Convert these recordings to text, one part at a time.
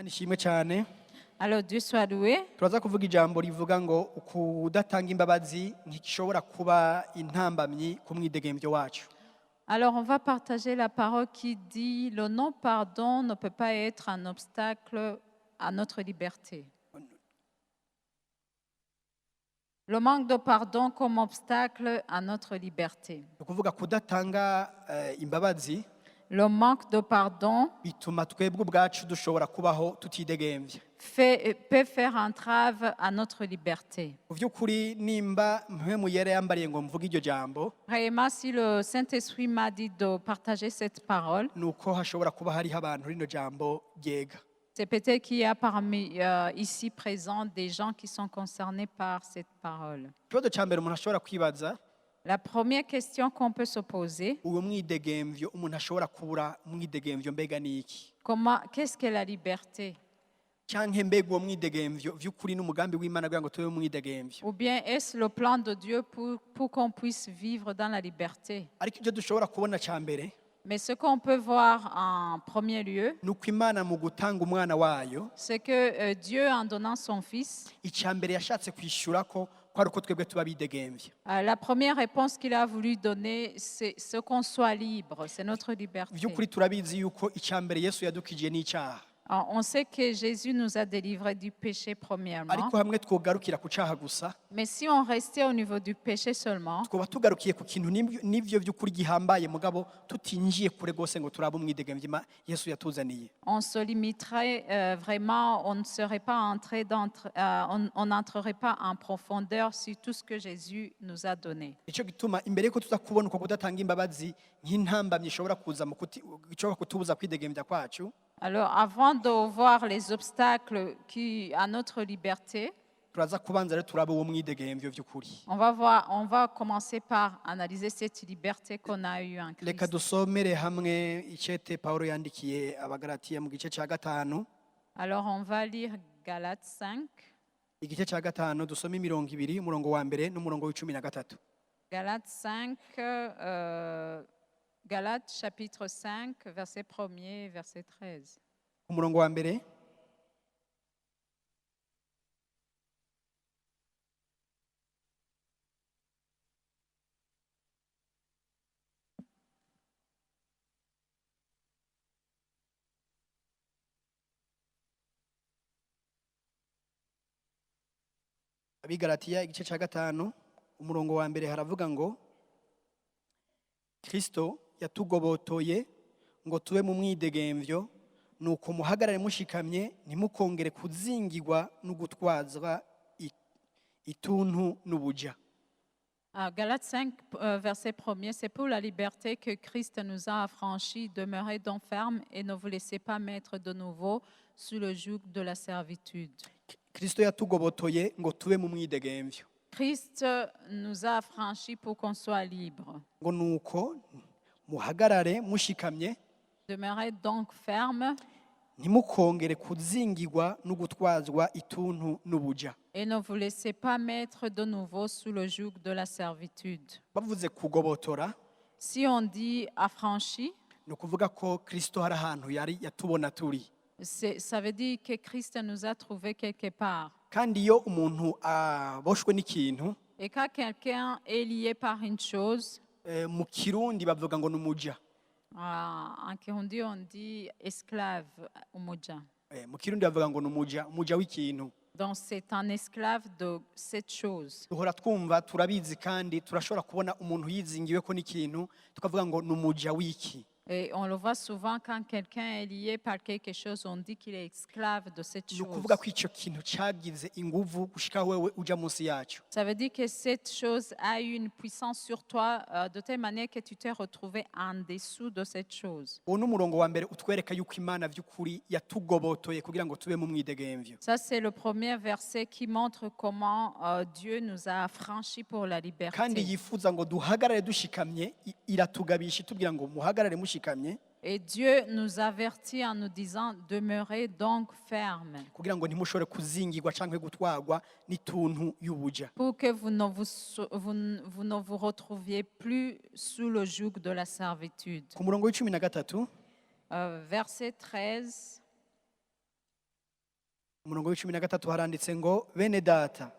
Imana ishimwe cyane. Alors Dieu soit loué. Turaza kuvuga ijambo rivuga ngo ukudatanga imbabazi ntigishobora kuba intambamyi ku mwidegembyo wacu. Alors on va partager la parole qui dit le non-pardon ne peut pas être un obstacle à notre liberté. Le manque de pardon comme obstacle à notre liberté. Ni ukuvuga kudatanga imbabazi Le manque de pardon bituma twebwe ubwacu dushobora kubaho tutidegembye. peut faire entrave à notre liberté. Mu by'ukuri nimba mpemu yera yambariye ngo mvuge iryo jambo Vraiment, si le Saint-Esprit m'a dit de partager cette parole, nuko hashobora kuba hariho abantu rino jambo ryega. c'est peut-être qu'il y a parmi ici présents des gens qui sont concernés par cette parole. Ikibazo cya mbere umuntu ashobora kwibaza, La première question qu'on peut se poser, uwo mwidegembyo umuntu ashobora kubura umwidegembyo mbega ni iki? qu'est-ce que la liberté? Canke mbega uwo mwidegembyo vy'ukuri n'umugambi w'Imana kugira ngo tube mwidegembyo? Ou bien est-ce le plan de Dieu pour qu'on puisse vivre dans la liberté? Ariko ivyo dushobora kubona ca mbere Mais ce qu'on peut voir en premier lieu, nuko Imana mu gutanga umwana wayo c'est que Dieu, en donnant son Fils, ica mbere yashatse kwishura ko ari uko twebwe tuba bidegembye. la première réponse qu'il a voulu donner, c'est ce qu'on soit libre, c'est notre liberté. Vy'ukuri turabizi yuko ica mbere Yesu yadukije n'icaha. On sait que Jésus nous a délivrés du péché premièrement, Ariko hamwe twogarukira ku caha gusa, mais si on restait au niveau du péché seulement, twoba tugarukiye ku kintu n'ivyo vy'ukuri gihambaye mugabo tutinjiye kure gose ngo turabe umwidegembye Yesu yatuzaniye. on se limiterait vraiment, on ne serait pas on n'entrerait pas en profondeur sur tout ce que Jésus nous a donné. Nico gituma imbere yuko tuza kubona uko kudatanga imbabazi nk'intambamyi ishobora kuza ishobora kutubuza kwidegembya kwacu, Alors, avant de voir les obstacles à notre liberté, turaza kubanza rero turabe uwo mwidegembyo vy'ukuri. on va commencer par analyser cette liberté qu'on a eue en Reka Christ. dusomere hamwe icete Pawulo yandikiye abagalatiya mu gice ca gatanu. Alors, on va lire Galates 5. Igice ca gatanu dusome imirongo ibiri, umurongo wa mbere n'umurongo w'icumi na gatatu. Galates 5, Galates chapitre 5, verset 1er, verset 13. Umurongo wa mbere. Abigalatiya igice ca gatanu umurongo wa mbere haravuga ngo Kristo yatugobotoye ngo tube mu mwidegembyo, nuko muhagarare mushikamye ntimukongere kuzingirwa no gutwazwa ituntu n'ubuja. Galates 5, verset 1er, c'est pour la liberté que Christ nous a affranchis. Demeurez donc fermes et ne vous laissez pas mettre de nouveau sous le joug de la servitude. Kristo yatugobotoye ngo tube mu mwidegembyo. Christ nous a affranchis pour qu'on soit libre. Ngo nuko muhagarare mushikamye Demeurez donc fermes ntimukongere kuzingirwa no gutwazwa ituntu n'ubuja. et ne vous laissez pas mettre de nouveau sous le joug de la servitude. Bavuze kugobotora Si on dit affranchi, ni ukuvuga ko Kristo hari ahantu yari yatubona turi. ça veut dire que Christ nous a trouvés quelque part. Kandi iyo umuntu aboshwe n'ikintu Et quand quelqu'un est lié par une chose, mu Kirundi bavuga ngo n'umuja. en Kirundi on dit esclave, umoja. Mu Kirundi bavuga ngo n'umuja, umuja w'ikintu. Donc c'est un esclave de cette chose. Duhora twumva turabizi kandi turashobora kubona umuntu yizingiwe ko n'ikintu tukavuga ngo n'umuja w'iki. Et on le voit souvent quand quelqu'un est lié par quelque chose, on dit qu'il est esclave de cette Ni chose. ukuvuga ko icyo kintu cyagize inguvu gushika wewe uja munsi yacu. Ça veut dire que cette chose a eu une puissance sur toi de telle manière que tu t'es retrouvé en dessous de cette chose. Uwo n'umurongo wa mbere utwereka yuko Imana vy'ukuri yatugobotoye kugira ngo tube mu mwidegembyo. Ça, c'est le premier verset qui montre comment Dieu nous a affranchis pour la Kandi liberté. yifuza ngo duhagarare dushikamye, iratugabisha itubwira ngo muhagarare mushikamye Et Dieu nous avertit en nous disant, demeurez donc fermes, kugira ngo ntimushobore kuzingirwa canke gutwarwa n'ituntu y'ubuja. pour que vous ne vous retrouviez plus sous le joug de la servitude. Ku murongo w'icumi na gatatu Verset 13. umurongo w'icumi na gatatu haranditse ngo bene data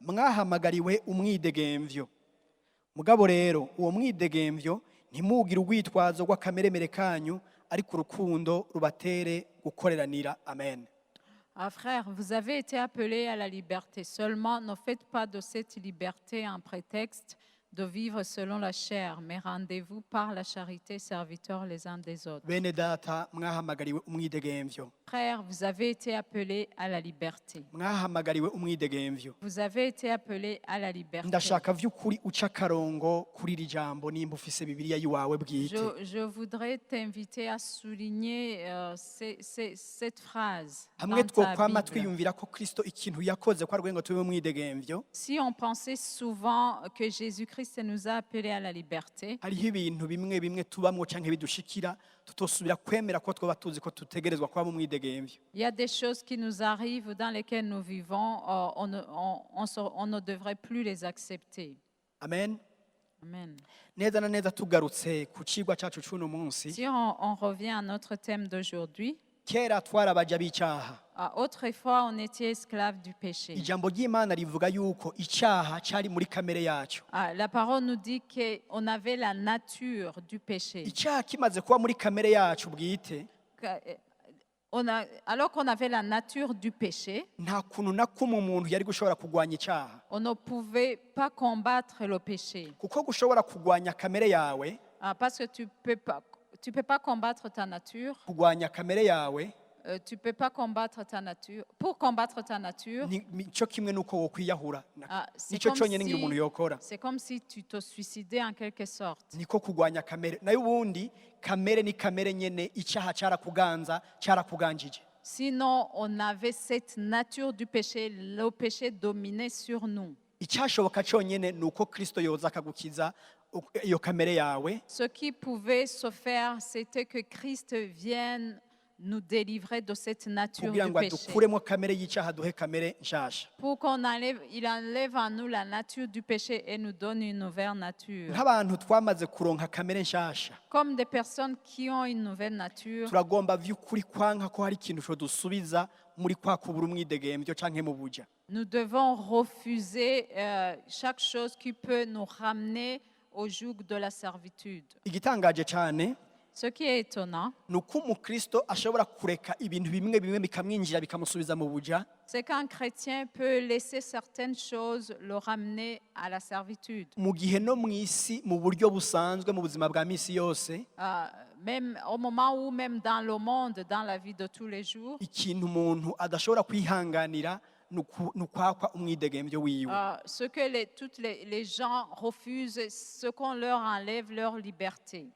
mwahamagariwe umwidegemvyo mugabo rero uwo mwidegemvyo ntimugire urwitwazo rw'akameremere kanyu ariko urukundo rubatere gukoreranira. Amen. Ah, frères, vous avez été appelés à la liberté. Seulement, ne faites pas de cette liberté un prétexte de vivre selon la chair, mais rendez-vous par la charité serviteurs les uns des autres. Bene data mwahamagariwe umwidegemvyo Frères, vous avez été appelés à la liberté. mwahamagariwe umwidegemvyo. Vous avez été appelés à la liberté. Ndashaka vy'ukuri uca akarongo kuri iri jambo nimba ufise Bibiliya yiwawe bwite. Je voudrais t'inviter à souligner cette phrase Hamwe dans ta twokwama Bible. twiyumvira ko Kristo ikintu yakoze ko arwengo tube umwidegemvyo, Si on pensait souvent que Jésus-Christ nous a appelés à la liberté, hariho ibintu bimwe bimwe tubamwo canke bidushikira tutosubira kwemera ko twoba tuzi ko tutegerezwa kuba mu mwidegemvyo. il y a des choses qui nous arrivent dans lesquelles nous vivons, on ne devrait plus les accepter. Amen. Amen. Neza na neza tugarutse ku cigwa cacu c'uno munsi, Si on revient à notre thème d'aujourd'hui, kera twarabaja b'icaha. autrefois on était esclaves du péché. Ijambo ry'Imana rivuga yuko icaha cari muri kamere yacu. La parole nous dit qu'on avait la nature du péché. Icaha kimaze kuba muri kamere yacu bwite, Alors qu'on avait la nature du péché, nta kuntu na kumwe umuntu yari gushobora kugwanya icaha. on ne pouvait pas combattre le péché. Kuko gushobora kugwanya kamere yawe, Parce que tu peux pas combattre ta nature. kugwanya kamere yawe Tu peux pas combattre ta nature. Pour combattre ta nature, nico kimwe nuko wokwiyahura. c'est Nico conyene ngira umuntu yokora. comme si tu te suicidais en quelque sorte. Niko kugwanya kamere. Nayo ubundi kamere ni kamere nyene, icaha carakuganza, carakuganjije. Sinon, on avait cette nature du péché, le péché dominait sur nous. Icyashoboka cyonyene nuko Kristo yoza akagukiza iyo kamere yawe, Ce qui pouvait se faire, c'était que Christ vienne nous délivrer de cette nature kugira du ngo péché. adukuremo kamere y'icyaha duhe kamere nshasha. Pour il enlève en nous la nature du péché et nous donne une nouvelle nature. Nk'abantu twamaze kuronka kamere nshasha, Comme des personnes qui ont une nouvelle nature, turagomba vy'ukuri kwanka ko hari ikintu cyo dusubiza muri kwa kubura umwidegemvyo canke mu buja. nous devons refuser chaque chose qui peut nous ramener au joug de la servitude. Igitangaje cyane Ce qui est étonnant, nuko umukristo ashobora kureka ibintu bimwe bimwe bikamwinjira bikamusubiza mu buja, c'est qu'un chrétien peut laisser certaines choses le ramener à la servitude. mu gihe no mw'isi mu buryo busanzwe mu buzima bwa misi yose Même au moment où, même dans le monde, dans la vie de tous les jours, ikintu umuntu adashobora kwihanganira nukwakwa umwidegemvyo wiwe. ce que toutes les gens refusent, ce qu'on leur enlève leur liberté.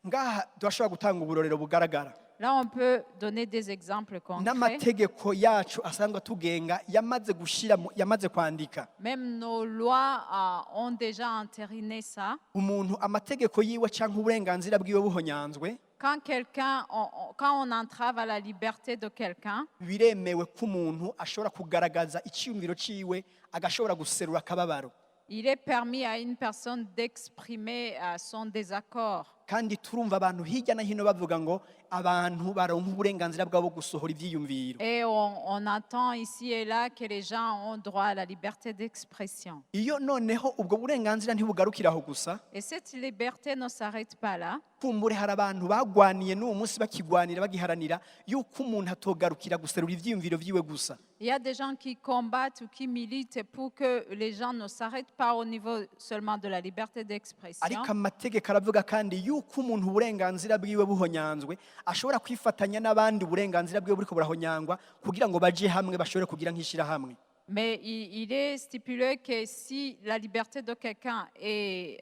Ngaha turashobora gutanga uburorero bugaragara. Là, on peut donner des exemples concrets. N'amategeko yacu asanzwe tugenga yamaze kwandika. Même nos lois ont déjà entériné ça. Umuntu amategeko yiwe canke uburenganzira bwiwe buhonyanzwe, Quand on entrave à la liberté de quelqu'un, biremewe ko umuntu ashobora kugaragaza icyumviro ciwe, agashobora guserura akababaro. il est permis à une personne d'exprimer son désaccord. Kandi turumva abantu hirya no hino bavuga ngo abantu baronka uburenganzira bwabo gusohora ivyiyumviro. Et on entend ici et là que les gens ont droit à la liberté d'expression. Iyo noneho ubwo burenganzira ntibugarukiraho gusa, Et cette liberté ne s'arrête pas là. kumbure hari abantu bagwaniye n'uwo munsi bakigwanira bagiharanira yuko umuntu atogarukira guserura ivyiyumviro vyiwe gusa. Il y a des gens qui combattent ou qui militent pour que les gens ne s'arrêtent pas au niveau seulement de la liberté d'expression. Ariko amategeko aravuga kandi yuko umuntu uburenganzira bwiwe buhonyanzwe ashobora kwifatanya n'abandi uburenganzira bwiwe buriko burahonyangwa kugira ngo baje hamwe bashobore kugira nk'ishirahamwe. Mais il est stipulé que si la liberté de quelqu'un et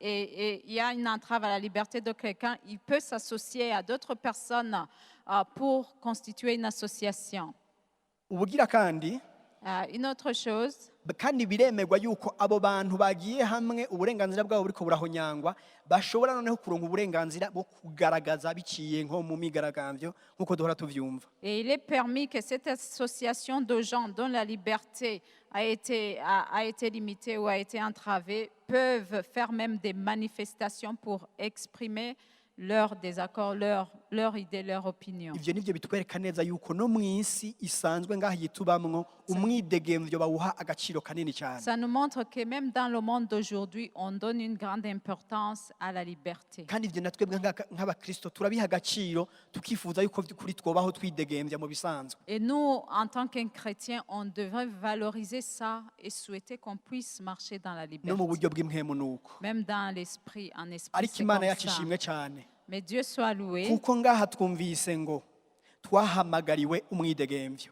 il y a une entrave à la liberté de quelqu'un, il peut s'associer à d'autres personnes pour constituer une association. Ubugira kandi Une autre chose, kandi biremerwa yuko abo bantu bagiye hamwe uburenganzira bwabo buriko burahonyangwa bashobora noneho kuronka uburenganzira bwo kugaragaza biciye nko mu migaragambyo nk'uko duhora tuvyumva. et il est permis que cette association de gens dont la liberté a été limitée ou a été entravée peuvent faire même des manifestations pour exprimer leur désaccord, leur leur idée, leur opinion. ivyo nivyo bitwereka neza yuko no mu isi isanzwe ngaha yitubamwo umwidegemvyo bawuha agaciro kanini cyane. Ça nous montre que même dans le monde d'aujourd'hui, on donne une grande importance à la liberté. kandi ivyo natwebwe nk'abakristo turabiha agaciro tukifuza yuko by'ukuri twobaho twidegemvya mu bisanzwe. Et nous, en tant qu'un chrétien, on devrait valoriser ça et souhaiter qu'on puisse marcher dans la no mu liberté. buryo bw'impwemu nuko Même dans l'esprit, en esprit, ariko c'est imana comme yacu ça. ishimwe cyane Mais Dieu soit loué. kuko ngaha twumvise ngo twahamagariwe umwidegemvyo.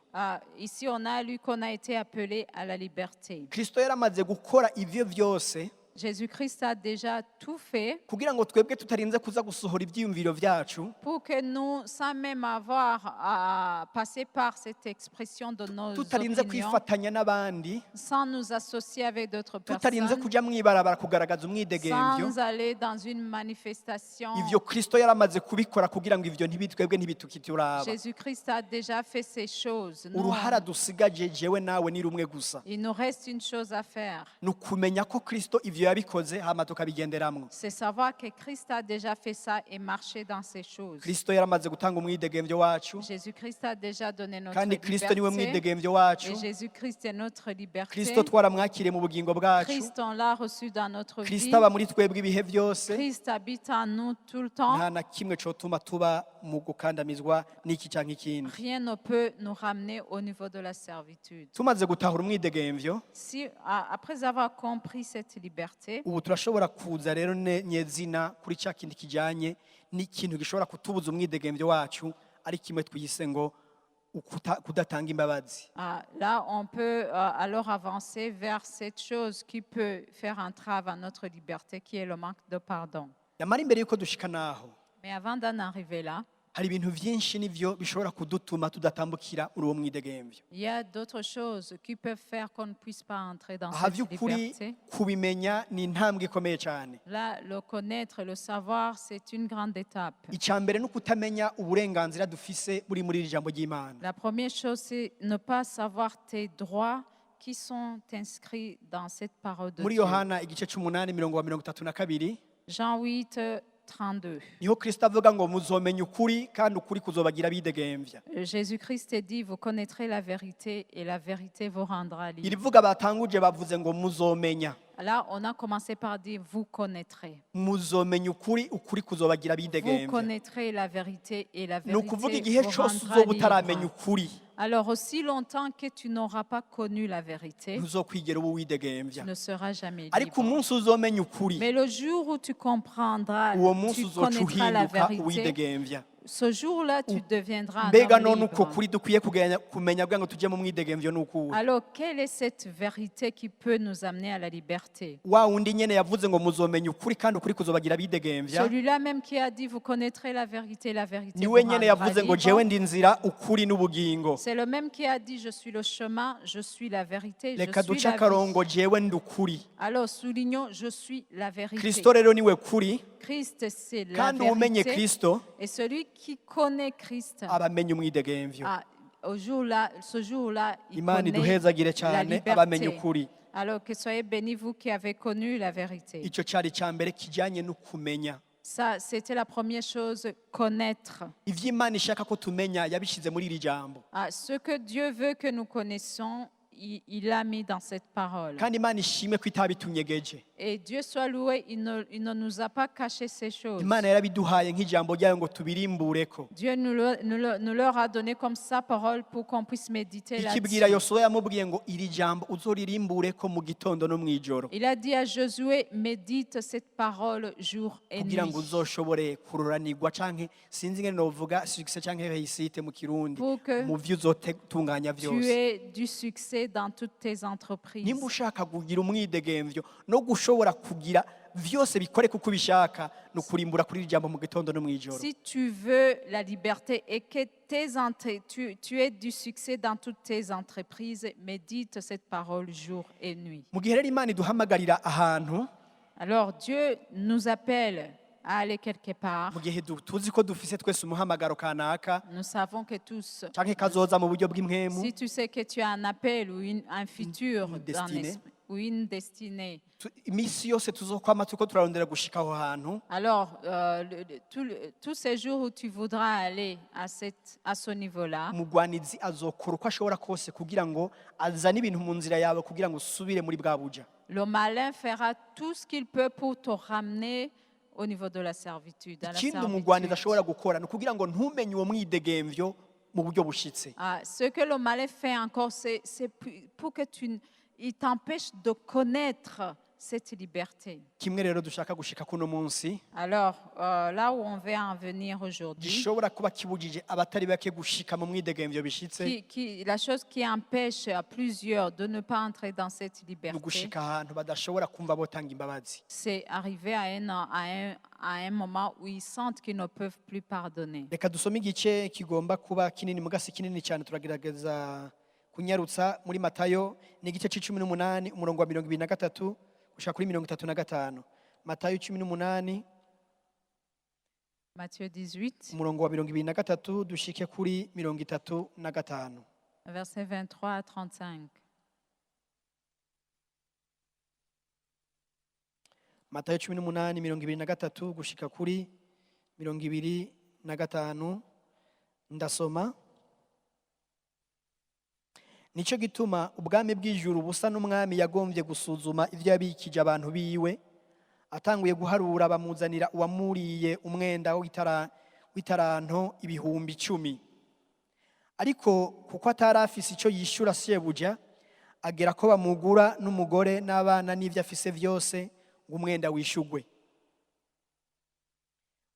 Ici, on a lu qu'on a été appelé à la liberté. Kristo yaramaze gukora ivyo vyose Jésus-Christ a déjà tout fait kugira ngo twebwe tutarinze kuza gusohora ivyiyumviro vyacu pour que nous, sans même avoir à passer par cette expression de nos tutarinze opinions, kwifatanya n'abandi sans nous associer avec d'autres tutarinze personnes, kuja mwibarabara kugaragaza umwidegemvyo. sans aller dans une manifestation. Ivyo Kristo yaramaze kubikora kugira ngo ivyo ntibitwebwe ntibitukituraba. Jésus-Christ a déjà fait ces choses. Nous, uruhara dusigaje jewe nawe ni rumwe gusa, il nous reste une chose à faire. ni ukumenya ko Kristo ivyo yabikoze hama tukabigenderamwo. C'est savoir que Christ a déjà fait ça et marché dans ces choses. Kristo yaramaze gutanga umwidegemvyo wacu Jésus-Christ a déjà donné notre kandi Kristo niwe liberté. mwidegemvyo wacu. Et Jésus-Christ est notre liberté. Kristo twaramwakiriye mu bugingo bwacu. Christ, on l'a reçu dans notre vie. Kristo aba muri twebwe ibihe byose. Christ habite en nous tout le temps. Nta na kimwe cotuma tuba mu gukandamizwa n'iki canke ikindi. Rien ne peut nous ramener au niveau de la servitude. Tumaze gutahura umwidegemvyo, Si, après avoir compris cette liberté, ubu turashobora kuza rero nyezina kuri cya kindi kijanye n'ikintu gishobora kutubuza umwidegemvyo wacu, ari kimwe twise ngo kudatanga imbabazi. là, on peut alors avancer vers cette chose qui peut faire entrave à notre liberté, qui est le manque de pardon. Nyamara imbere yuko dushika naho, Mais avant d'en arriver là, hari ibintu vyinshi nivyo bishobora kudutuma tudatambukira muri uwo mwidegemvyo. il y a d'autres choses qui peuvent faire qu'on ne puisse pas entrer dans Aha cette vy'ukuri liberté. kubimenya ni intambwe ikomeye cyane. Là, le connaître, le savoir, c'est une grande étape. Icya mbere ni ukutamenya uburenganzira dufise buri muri iri jambo ry'Imana. La première chose, c'est ne pas savoir tes droits qui sont inscrits dans cette parole de Muri Dieu. Yohana igice c'umunani mirongo 32 Jean 8, 32. niho Kristo avuga ngo muzomenya ukuri kandi ukuri kuzobagira bidegemvya. Jésus-Christ a dit, vous connaîtrez la vérité et la vérité vous rendra libre. Irivuga batanguje bavuze ngo muzomenya. Là, on a commencé par dire, vous connaîtrez. Muzomenya ukuri, ukuri kuzobagira Vous bidegemvya. connaîtrez la vérité et la Ni ukuvuga vérité igihe vous cyose rendra uzoba utaramenya libre. ukuri Alors, aussi longtemps que tu n'auras pas connu la vérité, ntuzokwigera uba tu widegemvya. ne seras jamais Ariko libre. umunsi uzomenya ukuri, Mais le jour où tu comprendras, uwo munsi tu uzoca connaîtras la uhinduka vérité, uwidegemvya. ce jour-là, tu deviendras un Mbega homme none uko libre. kuri dukwiye kumenya kugira ngo tujye mu mwidegemvyo ni ukuwe. Alors, quelle est cette vérité qui peut nous amener à la liberté? Wa wundi nyene yavuze ngo muzomenya ukuri kandi ukuri kuzobagira bidegemvya, Celui-là même qui a dit, vous connaîtrez la vérité vous niwe nyene rendra yavuze ngo libre. jewe ndi nzira ukuri n'ubugingo. C'est le même qui a dit, je suis le chemin, je suis la vérité, Reka je suis duce la vie. akarongo jewe ndi ukuri. Alors, soulignons, je suis la vérité. Kristo rero niwe kuri, Christ, c'est la kandi umenye vérité. Kristo Et celui qui connaît Christ, abamenye umwidegemvyo. ce jour-là, il Imana connaît iduhezagire la cyane abamenye liberté. ukuri. Alors que soyez bénis, vous qui avez connu la vérité. Ico cari ca mbere kijanye no kumenya. Ça, c'était la première chose, connaître. Ivyo Imana ishaka ko tumenya yabishize muri iri jambo. Ce que Dieu veut que nous connaissions, il l'a mis dans cette parole. Kandi Imana ishimwe ko itabitunyegeje. Et Dieu soit loué, il ne nous a pas caché ces choses. Imana yarabiduhaye nk'ijambo ryayo ngo tubirimbureko. Dieu nous leur a donné comme sa parole pour qu'on puisse méditer Ikibwira là-dessus. Yosuwa yamubwiye ngo iri jambo uzoririmbureko mu gitondo no mw'ijoro Il a dit à Josué, médite cette parole jour et kugira nuit. ngo uzoshobore kuroranirwa canke sinzi ngene novuga success canke réussite mu kirundi Pour que mu vyo uzotunganya Tu vyose. aies du succès dans toutes tes entreprises. Nimba ushaka kugira umwidegemvyo no gushobora kugira vyose bikore kuko ubishaka no kurimbura kuri iri jambo mu gitondo no mw'ijoro. Si tu veux la liberté et que tu aies du succès dans toutes tes entreprises, médite cette parole jour et nuit. Mu gihe rero Imana iduhamagarira ahantu, Alors Dieu nous appelle à aller quelque part. mu gihe tuzi ko dufise twese umuhamagaro kanaka Nous savons que tous, canke kazoza mu buryo bw'impwemu, si tu sais que tu as un appel ou un futur une destinée. ou une destinée. Iminsi yose tuzokwama turiko turarondera gushika aho hantu. Alors, tous ces jours où tu voudras aller à ce niveau-là, Umugwanizi azokora uko ashobora kose kugira ngo azane ibintu mu nzira yawe kugira ngo usubire muri bwa buja. le malin fera tout ce qu'il peut pour te ramener au niveau de la servitude. À la Ikindi umugwanizi ashobora servitude. gukora ni ukugira ngo ntumenye uwo mwidegemvyo mu buryo bushitse. Ce que le malin fait encore, c'est pour que il t'empêche de connaître cette liberté. Kimwe rero dushaka gushika kuno munsi Alors, là où on veut en venir aujourd'hui, gishobora kuba kibujije abatari bake gushika mu mwidegemvyo bishitse, la chose qui empêche à plusieurs de ne pas entrer dans cette ni liberté, ugushika ahantu badashobora kumva botanga imbabazi. c'est arriver à un moment où ils sentent qu'ils ne peuvent plus pardonner. Reka dusome igice kigomba kuba kinini mugasi kinini cyane, turagerageza kunyarutsa muri Matayo, ni igice c'18 umurongo wa 23 gushika kuri 35. Matayo 18 Matthieu 18, umurongo wa 23 dushike kuri 35. versets 23 à 35. Matayo 18 23 gushika kuri 25. Ndasoma. Nico gituma ubwami bw'ijuru busa n'umwami yagombye gusuzuma ivyo yabikije abantu biwe, atanguye guharura bamuzanira uwamuriye umwenda w'itaranto 10,000. Ariko kuko atari afise ico yishura shebuja, agera ko bamugura n'umugore n'abana n'ivyo afise vyose ngo umwenda wishugwe.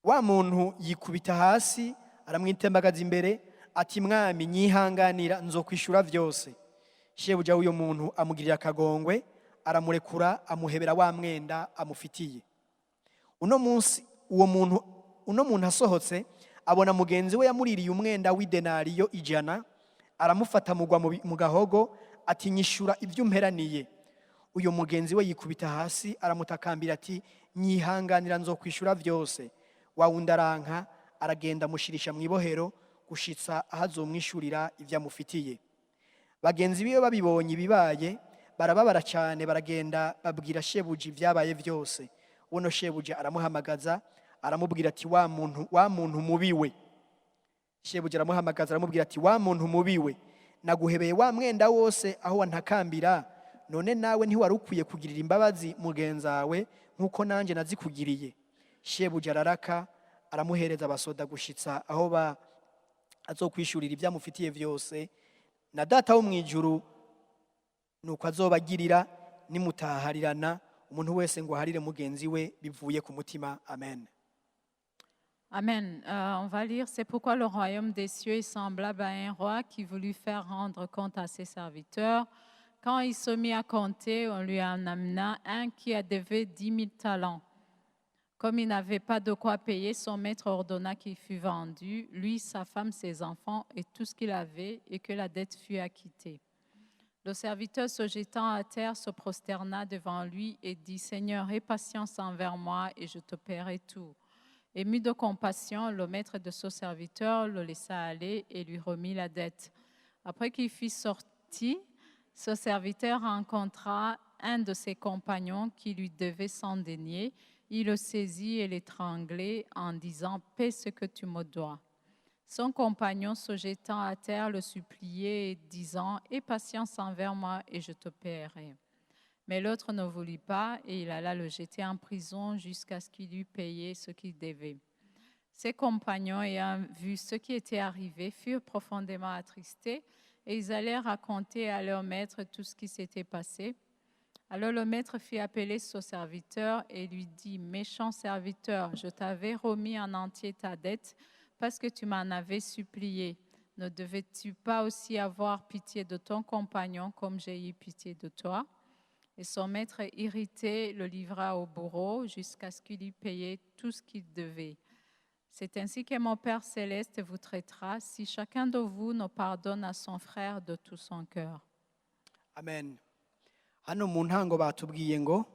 Wa muntu yikubita hasi aramwitembagaza imbere ati, mwami nyihanganira nzokwishura vyose. Shebuja w'uyo muntu amugirira akagongwe, aramurekura amuhebera wa mwenda amufitiye. Uno muntu asohotse abona mugenzi we yamuririye umwenda w'idenariyo 100, aramufata mugwa mu gahogo ati, nyishura ibyo umperaniye. Uyo mugenzi we yikubita hasi aramutakambira ati, nyihanganira nzokwishura vyose. Wa wundi aranka, aragenda amushirisha mw'ibohero gushitsa ahazomwishurira ivyo amufitiye. Bagenzi biwe babibonye ibibaye barababara cyane, baragenda babwira shebuja ivyabaye vyose. Uno shebuja aramuhamagaza aramubwira ati, wa muntu mubiwe. Shebuja aramuhamagaza aramubwira ati, wa muntu mubiwe, naguhebeye wa mwenda wose aho wantakambira, none nawe ntiwari ukwiye kugirira imbabazi mugenzawe nk'uko nanje nazikugiriye. Shebuja araraka aramuhereza abasoda gushitsa aho azokwishurira ivyamufitiye vyose, na data wo mwijuru nuko azobagirira nimutaharirana umuntu wese ngo aharire mugenzi we bivuye ku mutima. Amen. Amen. On va lire, c'est pourquoi le royaume des cieux est semblable à un roi qui voulut faire rendre compte à ses serviteurs. Quand il se mit à compter, on lui en amena un qui devait 10 000 talents. Comme il n'avait pas de quoi payer, son maître ordonna qu'il fût vendu, lui, sa femme, ses enfants et tout ce qu'il avait, et que la dette fût acquittée. Le serviteur, se jetant à terre, se prosterna devant lui et dit, « Seigneur, aie patience envers moi et je te paierai tout. » Ému de compassion, le maître de ce serviteur le laissa aller et lui remit la dette. Après qu'il fut sorti, ce serviteur rencontra un de ses compagnons qui lui devait 100 deniers. Il le saisit et l'étranglait en disant, « Paie ce que tu me dois. » Son compagnon, se jetant à terre, le suppliait, disant, « Aie patience envers moi et je te paierai. » Mais l'autre ne voulut pas et il alla le jeter en prison jusqu'à ce qu'il eût payé ce qu'il devait. Ses compagnons, ayant vu ce qui était arrivé, furent profondément attristés et ils allèrent raconter à leur maître tout ce qui s'était passé. Alors le maître fit appeler son serviteur et lui dit, « Méchant serviteur, je t'avais remis en entier ta dette parce que tu m'en avais supplié. Ne devais-tu pas aussi avoir pitié de ton compagnon comme j'ai eu pitié de toi ?» Et son maître irrité le livra au bourreau jusqu'à ce qu'il eût payé tout ce qu'il devait. C'est ainsi que mon Père céleste vous traitera si chacun de vous ne pardonne à son frère de tout son cœur. Amen. Hano mu ntango batubwiye ngo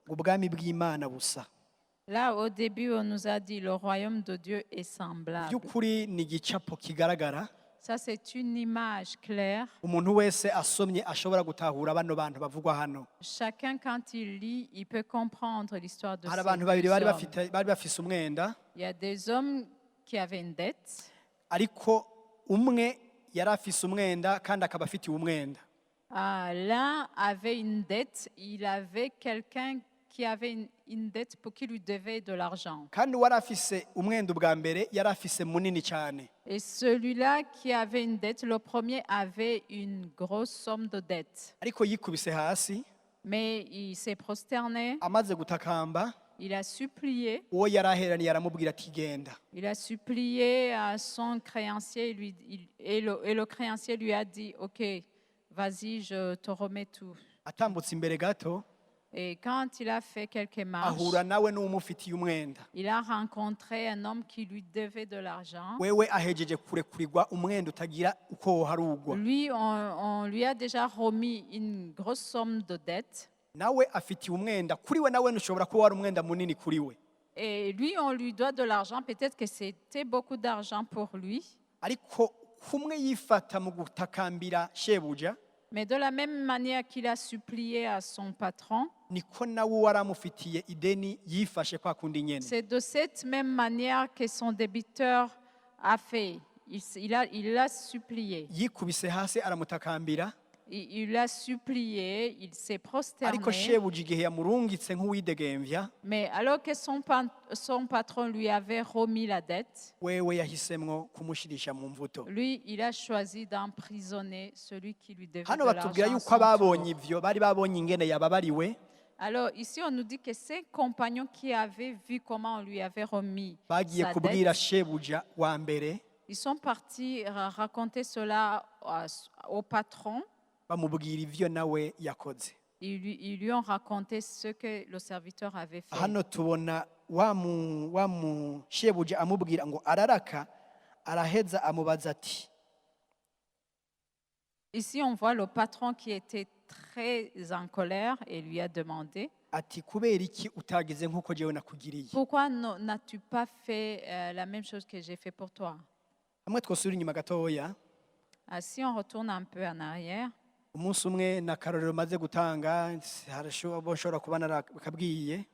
ubwami bw'Imana busa. Là, au début, on nous a dit le royaume de Dieu est semblable. By'ukuri ni igicapo kigaragara. Ça, c'est une image claire. umuntu wese asomye ashobora gutahura bano bantu bavugwa hano. Chacun, quand il lit, il peut comprendre l'histoire de Hari ces abantu deux babiri hommes. bari bafise umwenda, Il y a des hommes qui avaient une dette. ariko umwe yari afise umwenda kandi akaba afitiye umwenda. L'un avait une dette. Il avait quelqu'un qui avait une dette pour qui lui devait de l'argent. Kandi uwari afise umwenda ubwa mbere yari afise munini cyane. Et celui-là qui avait une dette, le premier avait une grosse somme de dette. Ariko yikubise hasi, Mais il s'est prosterné, amaze gutakamba, il a supplié. uwo yari aheraniye aramubwira ati genda. Il a supplié à son créancier et le créancier lui a dit, OK, vas-y, je te remets tout. Atambutse imbere gato, Et quand il a fait quelques marches, ahura nawe n'umufitiye umwenda. il a rencontré un homme qui lui devait de l'argent. Wewe ahejeje kurekurirwa umwenda utagira uko woharugwa. Lui, on lui a déjà remis une grosse somme de dette. Nawe afitiye umwenda, kuri we nawe ntushobora kuba wari umwenda munini kuri we. Et lui, on lui doit de l'argent. Peut-être que c'était beaucoup d'argent pour lui. Ariko kumwe yifata mu gutakambira shebuja, Mais de la même manière qu'il a supplié à son patron, niko nawe wari amufitiye ideni yifashe kwa kundi nyene. c'est de cette même manière que son débiteur a fait. Il a supplié. Yikubise hasi aramutakambira, Il a supplié, il s'est ariko prosterné. shebuja igihe yamurungitse nk'uwidegemvya, Mais alors que son patron lui avait remis la dette, wewe yahisemwo kumushirisha mu mvuto. lui, il a choisi d'emprisonner celui qui lui devait Hano de batubwira l'argent. à yuko son ababonye tour. ivyo bari babonye ingene yababariwe, Alors ici, on nous dit que ces compagnons qui avaient vu comment on lui avait remis bagiye sa kubwira dette, shebuja wa mbere, ils sont partis raconter cela au patron. bamubwira ivyo nawe yakoze. Ils lui ont raconté ce que le serviteur avait fait. Hano tubona wa mu shebuja amubwira ngo araraka, araheza amubaza ati, Ici, on voit le patron qui était très en colère et lui a demandé, ati kubera iki utagize nk'uko jewe nakugiriye. pourquoi n'as-tu pas fait la même chose que j'ai fait pour toi? Hamwe twosubira inyuma gatoya, Si on retourne un peu en arrière, umunsi umwe na karorero maze gutanga, harashobora kuba narakabwiye,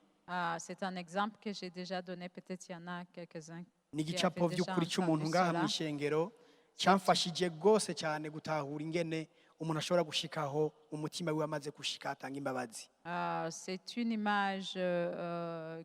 c'est un exemple que j'ai déjà donné, peut-être il y en a quelques-uns ni qui igicapo avaient déjà vy'ukuri c'umuntu entendu ngaha cela. mw'ishengero cyamfashije rwose cyane gutahura ingene umuntu ashobora gushikaho umutima wiwe amaze gushika atanga imbabazi. C'est une image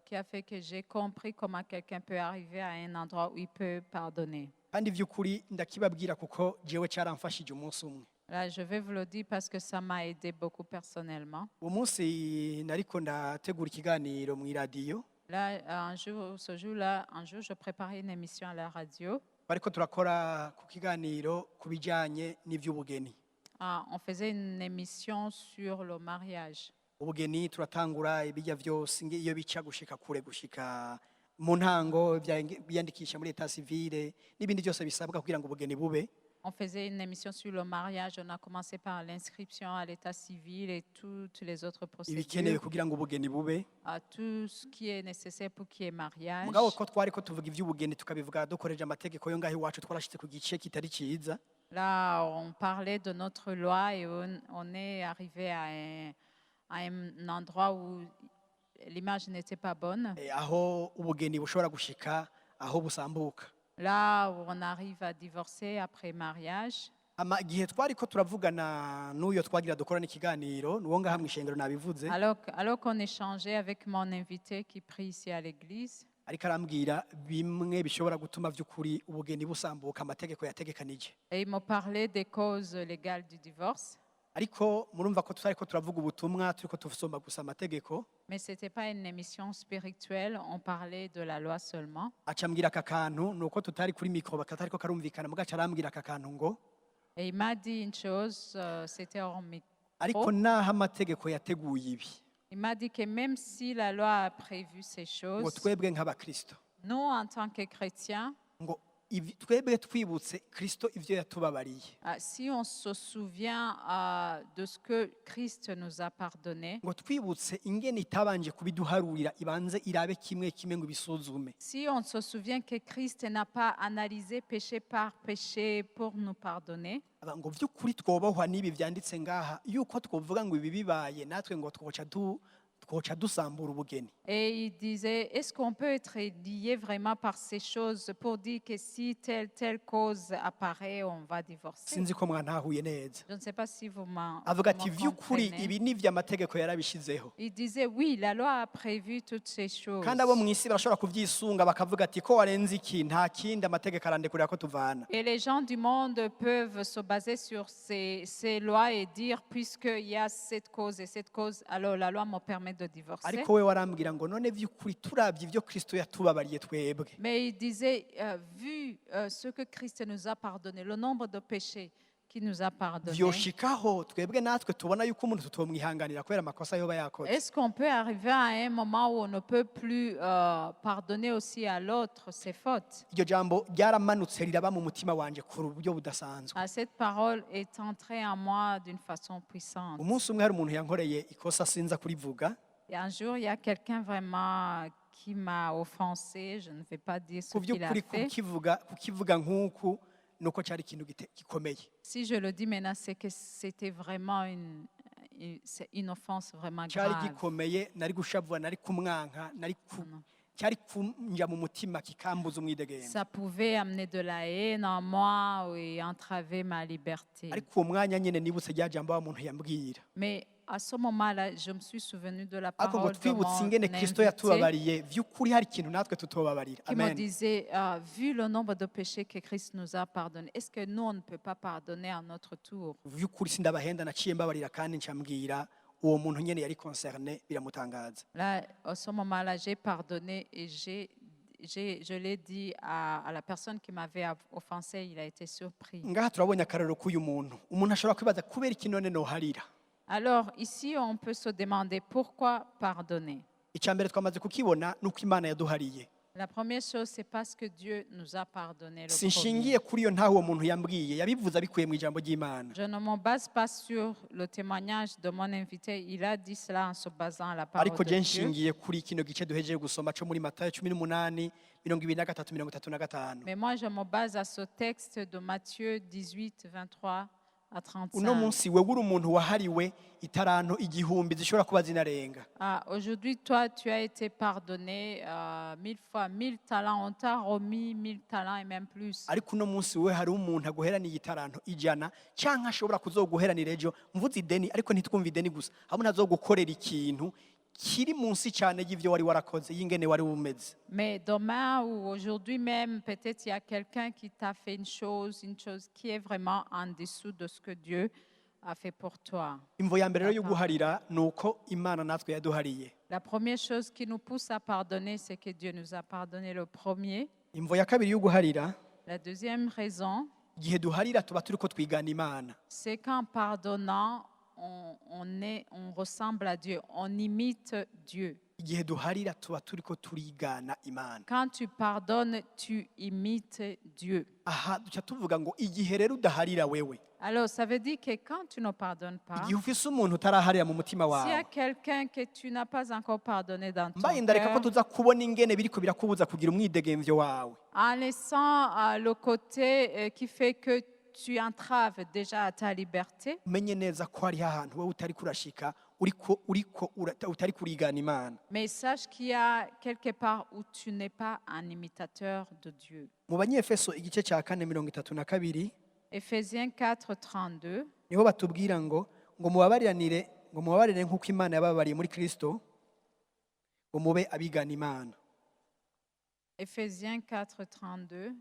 qui a fait que j'ai compris comment quelqu'un peut arriver à un endroit où il peut pardonner. Kandi vy'ukuri ndakibabwira kuko jewe caramfashije umunsi umwe. Là, je vais vous le dire parce que ça m'a aidé beaucoup personnellement. Uwo munsi nariko ndategura ikiganiro mw'iradiyo, Là, ce jour-là, un jour, je préparais une émission à la radio. bariko turakora ku kiganiro ku bijanye n'ivy'ubugeni. On faisait une émission sur le mariage. Ubugeni turatangura ibijya vyose iyo bica gushika kure, gushika mu ntango biyandikisha muri etat civile n'ibindi byose bisabwa kugira ngo ubugeni bube. On faisait une émission sur le mariage. On a commencé par l'inscription à l'état civil et toutes les autres Ibikenewe procédures. kugira ngo ubugeni bube. Tout ce qui est nécessaire pour qu'il y ait mariage. Mugabo ko twariko tuvuga ivy'ubugeni tukabivuga dukoreje amategeko yo ngaho iwacu, twarashitse ku gice kitari ciza. Là, on parlait de notre loi et on est arrivé à un endroit où l'image n'était pas bonne. Aho ubugeni bushobora gushika aho busambuka. Là où on arrive à divorcer après mariage. Igihe twariko turavugana n'uyo twagira dukorana ikiganiro nuwo ngaha mw'ishengero nabivuze, Alors qu'on échangeait avec mon invité qui prie ici à l'église, ariko arambwira bimwe bishobora gutuma vy'ukuri ubugeni busambuka amategeko yategekanije. et il me parlait des causes légales du divorce. Ariko murumva ko tutariko turavuga ubutumwa, turiko tuvusoma gusa amategeko. Mais ce n'était pas une émission spirituelle, on parlait de la loi seulement. Acambwira aka kantu nuko tutari kuri mikro katariko karumvikana, mugaca arambwira aka kantu ngo Et il m'a dit une chose, c'était hors micro. ariko naho amategeko yateguye ibi, Il m'a dit que même si la loi a prévu ces ngo choses, twebwe nk'abakristo, nous, en tant que chrétiens, ngo twebwe twibutse kristo ivyo yatubabariye Si on se souvient de ce que Christ nous a pardonné, ngo twibutse ingene itabanje kubiduharurira ibanze irabe kimwe kimwe ngo ibisuzume si on se souvient que Christ n'a pas analysé péché par péché pour nous pardonner, ngo vy'ukuri twobohwa n'ibi vyanditse ngaha yuko twovuga ngo ibi bibaye natwe ngo twoca dusambura ubugeni. et il disait, est-ce qu'on peut être lié vraiment par ces choses pour dire que si telle cause apparaît, on va divorcer? Sinzi ko mwantahuye neza. Je ne sais pas si vous Avuga ati m'en vy'ukuri comprenez. ibi ni vy'amategeko yarabishizeho. Il disait, oui, la loi a prévu toutes ces choses. Kandi abo mw'isi barashobora kuvyisunga bakavuga ati ko warenze iki nta kindi amategeko arandekurira ko tuvana. Et les gens du monde peuvent se baser sur ces lois et dire, puisqu'il y a cette cause et cette cause, alors la loi me permet de divorcer. Ariko we warambwira ngo none vy'ukuri turavye ivyo Kristo yatubabariye twebwe. Mais il disait, vu ce que Christ nous a pardonné, le nombre de péchés qu'il nous a pardonnés, Vyoshikaho twebwe natwe tubona yuko umuntu tutomwihanganira kubera amakosa yoba yakoze. est-ce qu'on peut arriver à un moment où on ne peut plus pardonner aussi à l'autre ses fautes? Iryo jambo ryaramanutse riraba mu mutima wanje ku buryo budasanzwe. Cette parole est entrée en moi d'une façon puissante. Umunsi umwe hari umuntu yankoreye ikosa sinza kurivuga. Et un jour, il y a quelqu'un vraiment qui m'a offensé. Je ne vais pas dire ce Ku qu'il a vy'ukuri fait. kukivuga nk'uku nuko cyari ikintu gikomeye. Si je le dis maintenant, c'est que c'était vraiment une offense vraiment Cyari grave. gikomeye nari gushavura nari kumwanka cyari kunja mu mutima kikambuza umwidegemvyo. Ça pouvait amener de la haine en moi et entraver ma liberté. Ariko uwo mwanya nyene nibutse rya jambo wa muntu yambwira. Mais à ce moment-là, je me suis souvenu de la Ariko ngo parole de twibutse mon ingene Kristo invité yatubabariye vy'ukuri hari ikintu natwe tutobabarira. qui me Amen. disait, vu le nombre de péchés que Christ nous a pardonnés, est-ce que nous, on ne peut pas pardonner à notre tour? Vy'ukuri sindabahenda naciye mbabarira kandi ncambwira uwo muntu nyene yari concerné biramutangaza. Là, à ce moment-là, j'ai pardonné et je l'ai dit à la personne qui m'avait offensé. Il a été surpris. Ngaha turabonye akarero k'uyu muntu. Umuntu ashobora kwibaza kubera iki none noharira. Alors, ici, on peut se demander pourquoi pardonner. Icambere twamaze kukibona nuko Imana yaduhariye. La première chose, c'est parce que Dieu nous a pardonné le premier. Sinshingiye kuri iyo ntaho uwo muntu yambwiye yabivuze abikuye mu ijambo ry'Imana. Je ne me base pas sur le témoignage de mon invité. Il a dit cela en se basant à la parole Ariko de je Dieu. nshingiye kuri kino gice duhejeje gusoma cyo muri Matayo 18:23-35. Mais moi, je me base à ce texte de Matthieu 18, 23 à Uno 35. munsi wewe uri umuntu wahariwe itaranto igihumbi zishobora kuba zinarenga. Aujourd'hui, toi, tu as été pardonné 1000 fois, 1000 talents. On t'a remis 1000 talents et même plus. Ariko uno munsi wewe hari umuntu aguheraniye itaranto ijana canke ashobora kuzoguheranira ejo mvuze ideni ariko ntitwumva ideni gusa hamwe nazogukorera ikintu kiri munsi cyane y'ivyo wari warakoze y'ingene wari umeze. Mais demain ou aujourd'hui même, peut-être il y a quelqu'un qui t'a fait une chose qui est vraiment en dessous de ce que Dieu a fait pour toi. Imvo ya mbere rero yo guharira nuko Imana natwe yaduhariye. La première chose qui nous pousse à pardonner, c'est que Dieu nous a pardonné le premier. Imvo ya kabiri yo guharira La deuxième raison, igihe duharira tuba turiko twigana Imana. c'est qu'en pardonnant, on ressemble à Dieu, on imite Dieu. Igihe duharira tuba turiko turigana Imana. Quand tu pardonnes, tu imites Dieu. Aha duca tuvuga ngo igihe rero udaharira wewe Alors, ça veut dire que quand tu ne pardonnes pas, igihe ufise umuntu utaraharira mu mutima s'il y a wawe quelqu'un que tu n'as pas encore pardonné dans ton mbaye ndareka ko cœur, tuza kubona ingene biriko birakubuza kugira umwidegemvyo wawe. en laissant le côté qui fait que tu entraves déjà à ta liberté, Umenye neza ko hari ahantu wowe utari kurashika utari kurigana Imana. mais sache qu'il y a quelque part où tu n'es pas un imitateur de Dieu. Mu Banyefeso igice cya 4:32 Éphésiens 4, 32, niho batubwira ngo mubabarirane nk'uko Imana yababariye muri Kristo ngo mube abigana Imana. Éphésiens 4, 32.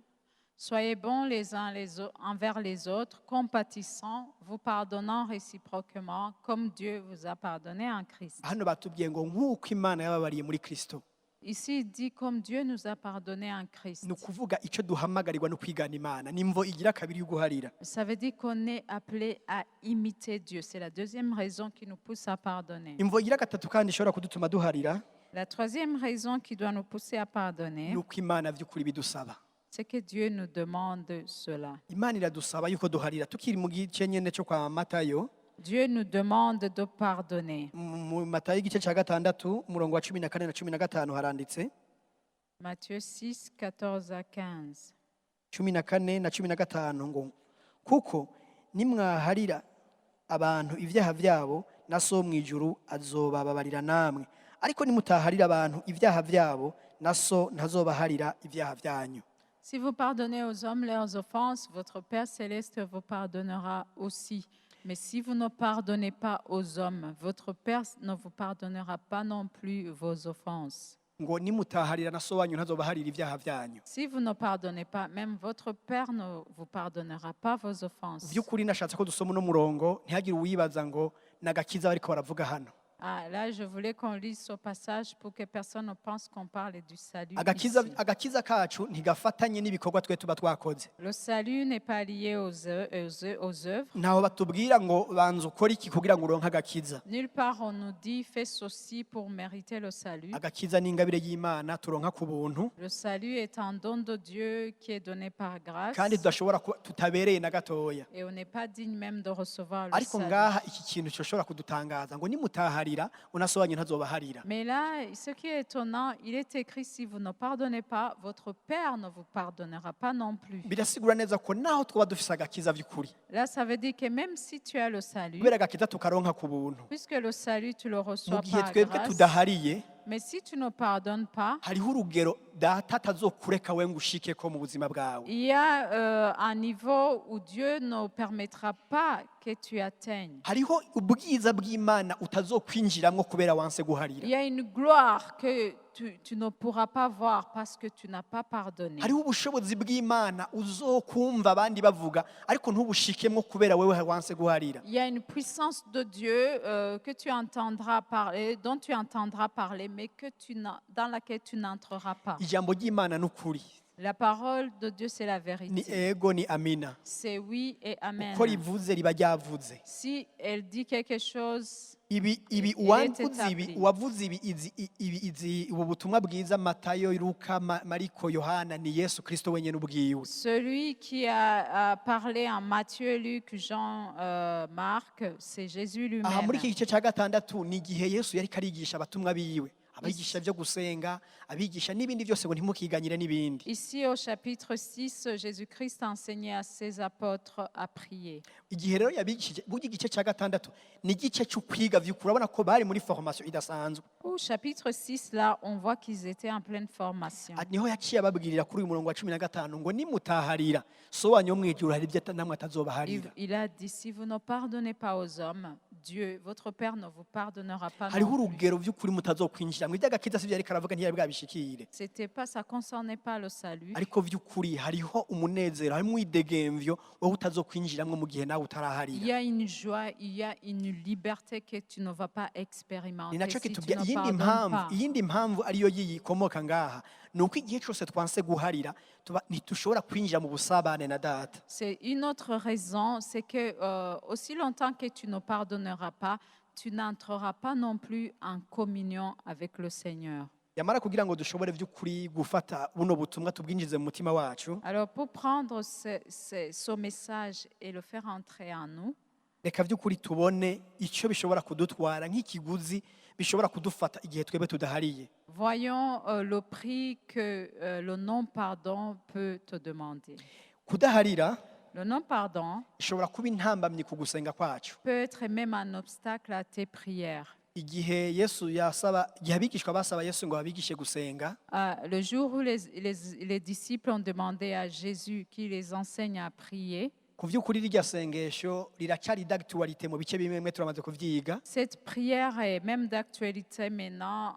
Soyez bons les uns envers les autres, compatissants, vous pardonnant réciproquement, comme Dieu vous a pardonné en Christ. Hano batubwiye ngo nk'uko Imana yababariye muri Kristo. Ici, il dit comme Dieu nous a pardonné en Christ. Ni ukuvuga icyo duhamagarirwa no kwigana Imana nimvo igira kabiri yo guharira. Ça veut dire qu'on est appelé à imiter Dieu. C'est la deuxième raison qui nous pousse à pardonner. Imvo igira gatatu kandi ishobora kudutuma duharira La troisième raison qui doit nous pousser à pardonner, nuko Imana vy'ukuri bidusaba. C'est que Dieu nous demande cela. imana iradusaba yuko duharira tukiri mu gice nyene cyo kwa matayo Dieu nous demande de pardonner. mu matayo igice cya gatandatu umurongo wa 14 na 15 haranditse Matthieu 6, 14 à 15. 14 na 15 ngo kuko nimwaharira abantu ibyaha byabo na so mu ijuru azobababarira namwe ariko nimutaharira abantu ibyaha byabo na so ntazobaharira ibyaha byanyu. Si vous pardonnez aux hommes leurs offenses, votre Père céleste vous pardonnera aussi. Mais si vous ne pardonnez pas aux hommes, votre Père ne vous pardonnera pas non plus vos offenses. ngo nimutaharira na so wanyu ntazobaharira ibyaha byanyu. Si vous ne pardonnez pas, même votre Père ne vous pardonnera pas vos offenses. by'ukuri nashatse ko dusoma uno murongo ntihagire uwibaza ngo nagakiza bariko baravuga hano. Ah, là, je voulais qu'on lise ce passage pour que personne ne pense qu'on parle du salut. agakiza Ici. agakiza kacu ntigafatanye n'ibikorwa twe tuba twakoze. Le salut n'est pas lié aux œuvres. ntaho batubwira ngo banza ukora iki kugira ngo uronke agakiza. Nulle part on nous dit fais ceci pour mériter le salut. agakiza ni ingabire y'imana turonka ku buntu Le salut est un don de Dieu qui est donné par grâce. kandi tudashobora tutabereye na gatoya. Et on n'est pas digne même de recevoir le ariko salut. ngaha iki kintu cyoshobora kudutangaza ngo nimutaharira unasobanyu ntazobaharira. Mais là, ce qui est étonnant, il est écrit si vous ne pardonnez pas, votre Père ne vous pardonnera pas non plus. birasigura neza ko naho twaba dufise agakiza by'ukuri Là, ça veut dire que même si tu as le salut, kubera agakiza tukaronka ku buntu puisque le salut, tu le mu reçois gihe par twebwe grâce, tudahariye mais si tu ne pardonnes pas, hariho urugero data atazokureka we ngo ushikeko mu buzima bwawe. il y a un niveau où Dieu ne permettra pas que tu atteignes. hariho ubwiza bw'imana utazokwinjiramwo kubera wanse Il guharira. y a une gloire que tu ne pourras pas voir parce que tu n'as pas pardonné. hariho ubushobozi bw'imana uzokumva abandi bavuga ariko ntubushikemwo kubera wewe wanse guharira. Il y a une puissance de Dieu que tu entendras parler, dont tu entendras parler, mais dans laquelle tu n'entreras pas. ijambo ry'imana ni ukuri, La parole de Dieu, c'est la ni vérité. ego ni amina. C'est oui et amen. uko rivuze riba ryavuze. Si elle dit quelque chose, ibi Il est uwavuze ibi établi. uwavuze ubu butumwa bwiza Matayo, Luka, Mariko, Yohana ni Yesu Kristo wenyine ubwiwe. celui qui a parlé en Matthieu, Luc, Jean, Marc, c'est Jésus aha muri iki lui-même. gice cya gatandatu ni igihe Yesu yari karigisha abatumwa biwe, abigisha byo gusenga, abigisha n'ibindi byose ngo ntimukiganyire n'ibindi. Ici, au chapitre 6, Jésus-Christ enseignait à ses apôtres à prier. igihe rero yabigishije burya igice cya gatandatu ni igice cyo kwiga vy'ukuri, urabona ko bari muri formation idasanzwe. Au chapitre 6, là, on voit qu'ils étaient en pleine formation. niho yaciye ababwirira kuri uyu murongo wa 15 ngo nimutaharira so wanyu wo mwijuru hari ibyo namwe atazobaharira. Il a dit, si vous ne pardonnez pas aux hommes, Dieu, votre Père ne vous pardonnera pas hariho non plus. urugero vy'ukuri mutazokwinjira mu iby'agakiza sivyo ariko aravuga ntiyari bwabishikire. Ça concernait pas le salut. ariko vy'ukuri hariho umunezero, harimo idegemvyo wowe utazokwinjiramwo mu gihe nawe Il utaraharira. y a une joie, il y a une liberté que tu ne vas pas ni expérimenter naco si tu kitubwira ne iyindi pardonnes mpamvu pas. iyindi mpamvu ariyo yiyikomoka ngaha ni uko igihe cyose twanse guharira ntitushobora kwinjira mu busabane na data. C'est une autre raison, c'est que aussi longtemps que tu ne pardonneras pas, tu n'entreras pas non plus en communion avec le Seigneur. yamara kugira ngo dushobore vy'ukuri gufata buno butumwa tubwinjize mu mutima wacu, Alors pour prendre ce message et le faire entrer en nous, reka vy'ukuri tubone icyo bishobora kudutwara nk'ikiguzi bishobora kudufata igihe twebwe tudahariye. voyons le prix que le non-pardon peut te demander. kudaharira Le non-pardon ishobora kuba intambamyi ku gusenga kwacu. peut être même un obstacle à tes prières. igihe abigishwa basaba Yesu ngo babigishe gusenga, Le jour où les disciples ont demandé à Jésus qu'il les enseigne à prier, ku vy'ukuri rirya sengesho riracyari d'actualité mu bice bimwe bimwe turamaze kuvyiga. cette prière est même d'actualité maintenant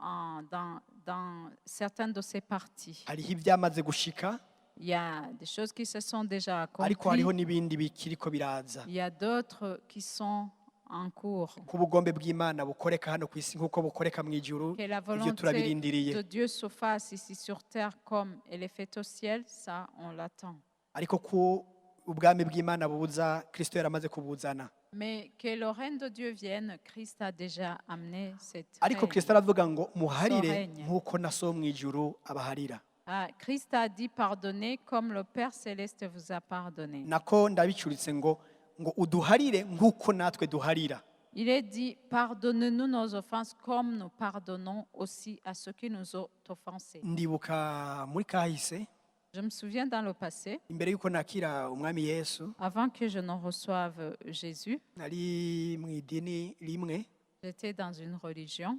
dans certaines de ses parties. hariho ivyamaze gushika Il y a des choses qui se sont déjà ariko hariho accomplies, n'ibindi bikiriko biraza il y a d'autres qui sont en cours. ku bugombe bw'Imana bukoreka hano ku isi nk'uko bukoreka mu ijuru. Que la ivyo volonté turabirindiriye, de Dieu se fasse ici sur terre comme elle est faite au ciel, ça on l'attend. ariko ku ubwami bw'Imana buza Kristo yaramaze kubuzana. Mais que le règne de Dieu vienne, Christ a déjà amené cette ariko règne. Kristo aravuga ngo muharire règne. nk'uko na so mu ijuru abaharira. Christ a dit pardonnez comme le Père céleste vous a pardonné. nako ndabicuritse ngo uduharire nk'uko natwe duharira. Il est dit pardonne-nous nos offenses comme nous pardonnons aussi à ceux qui nous ont offensés. Ndibuka muri kahise Je me souviens dans le passé, imbere yuko nakira umwami Yesu avant que je ne reçoive Jésus, nari mu idini rimwe, j'étais dans une religion.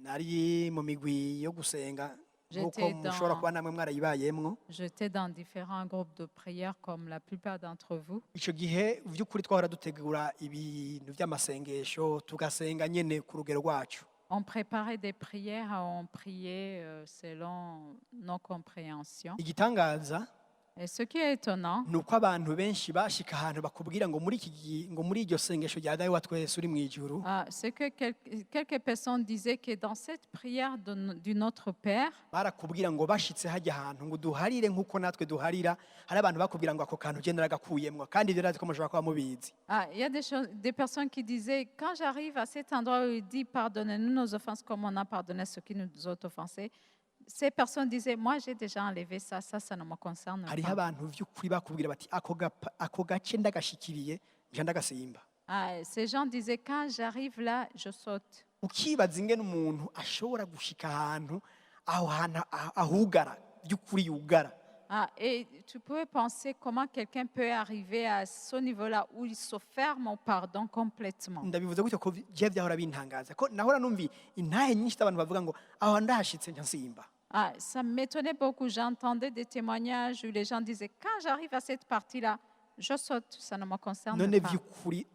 nari mu migwi yo gusenga nk'uko J'étais mushobora kuba namwe mwarayibayemwo. J'étais dans différents groupes de prière comme la plupart d'entre vous. Ico gihe vy'ukuri twahora dutegura ibintu vy'amasengesho tugasenga nyene ku rugero rwacu. On préparait des prières, on priait selon nos compréhensions. Igitangaza Et ce qui est étonnant, ni uko abantu benshi bashika ahantu bakubwira ngo muri iryo sengesho rya dawe wa twese uri mw'ijuru c'est que quelques personnes disaient que dans cette prière du Notre Père, barakubwira ngo bashitse hajya ahantu ngo duharire nk'uko natwe duharira. Hari abantu bakubwira ngo ako kantu ugenda naragakuyemwo, kandi ibyo ko mushobora kuba mubizi. il y a des personnes qui disaient, quand j'arrive à cet endroit où il dit pardonnez-nous nos offenses comme on a pardonné ceux qui nous ont offensés, ces personnes disaient, moi j'ai déjà enlevé ça ne me concerne Hariho pas. abantu vy'ukuri bakubwira bati ako gace ndagashikiriye nje ndagasimba. Ces gens disaient, quand j'arrive là, je saute. Ukibaza ingene umuntu ashobora gushika ahantu aho hantu ahugara by'ukuri yugara. Et tu peux penser comment quelqu'un peut arriver à ce niveau-là où il se ferme au pardon complètement. Ndabivuze gutyo ko je vyahora bintangaza ko nahora numvi intahe nyinshi abantu bavuga ngo aho ndahashitse nje nsimba. Ça m'étonnait beaucoup. J'entendais des témoignages où les gens disaient, quand j'arrive à cette partie-là, je saute, ça ne me concerne None pas. vy'ukuri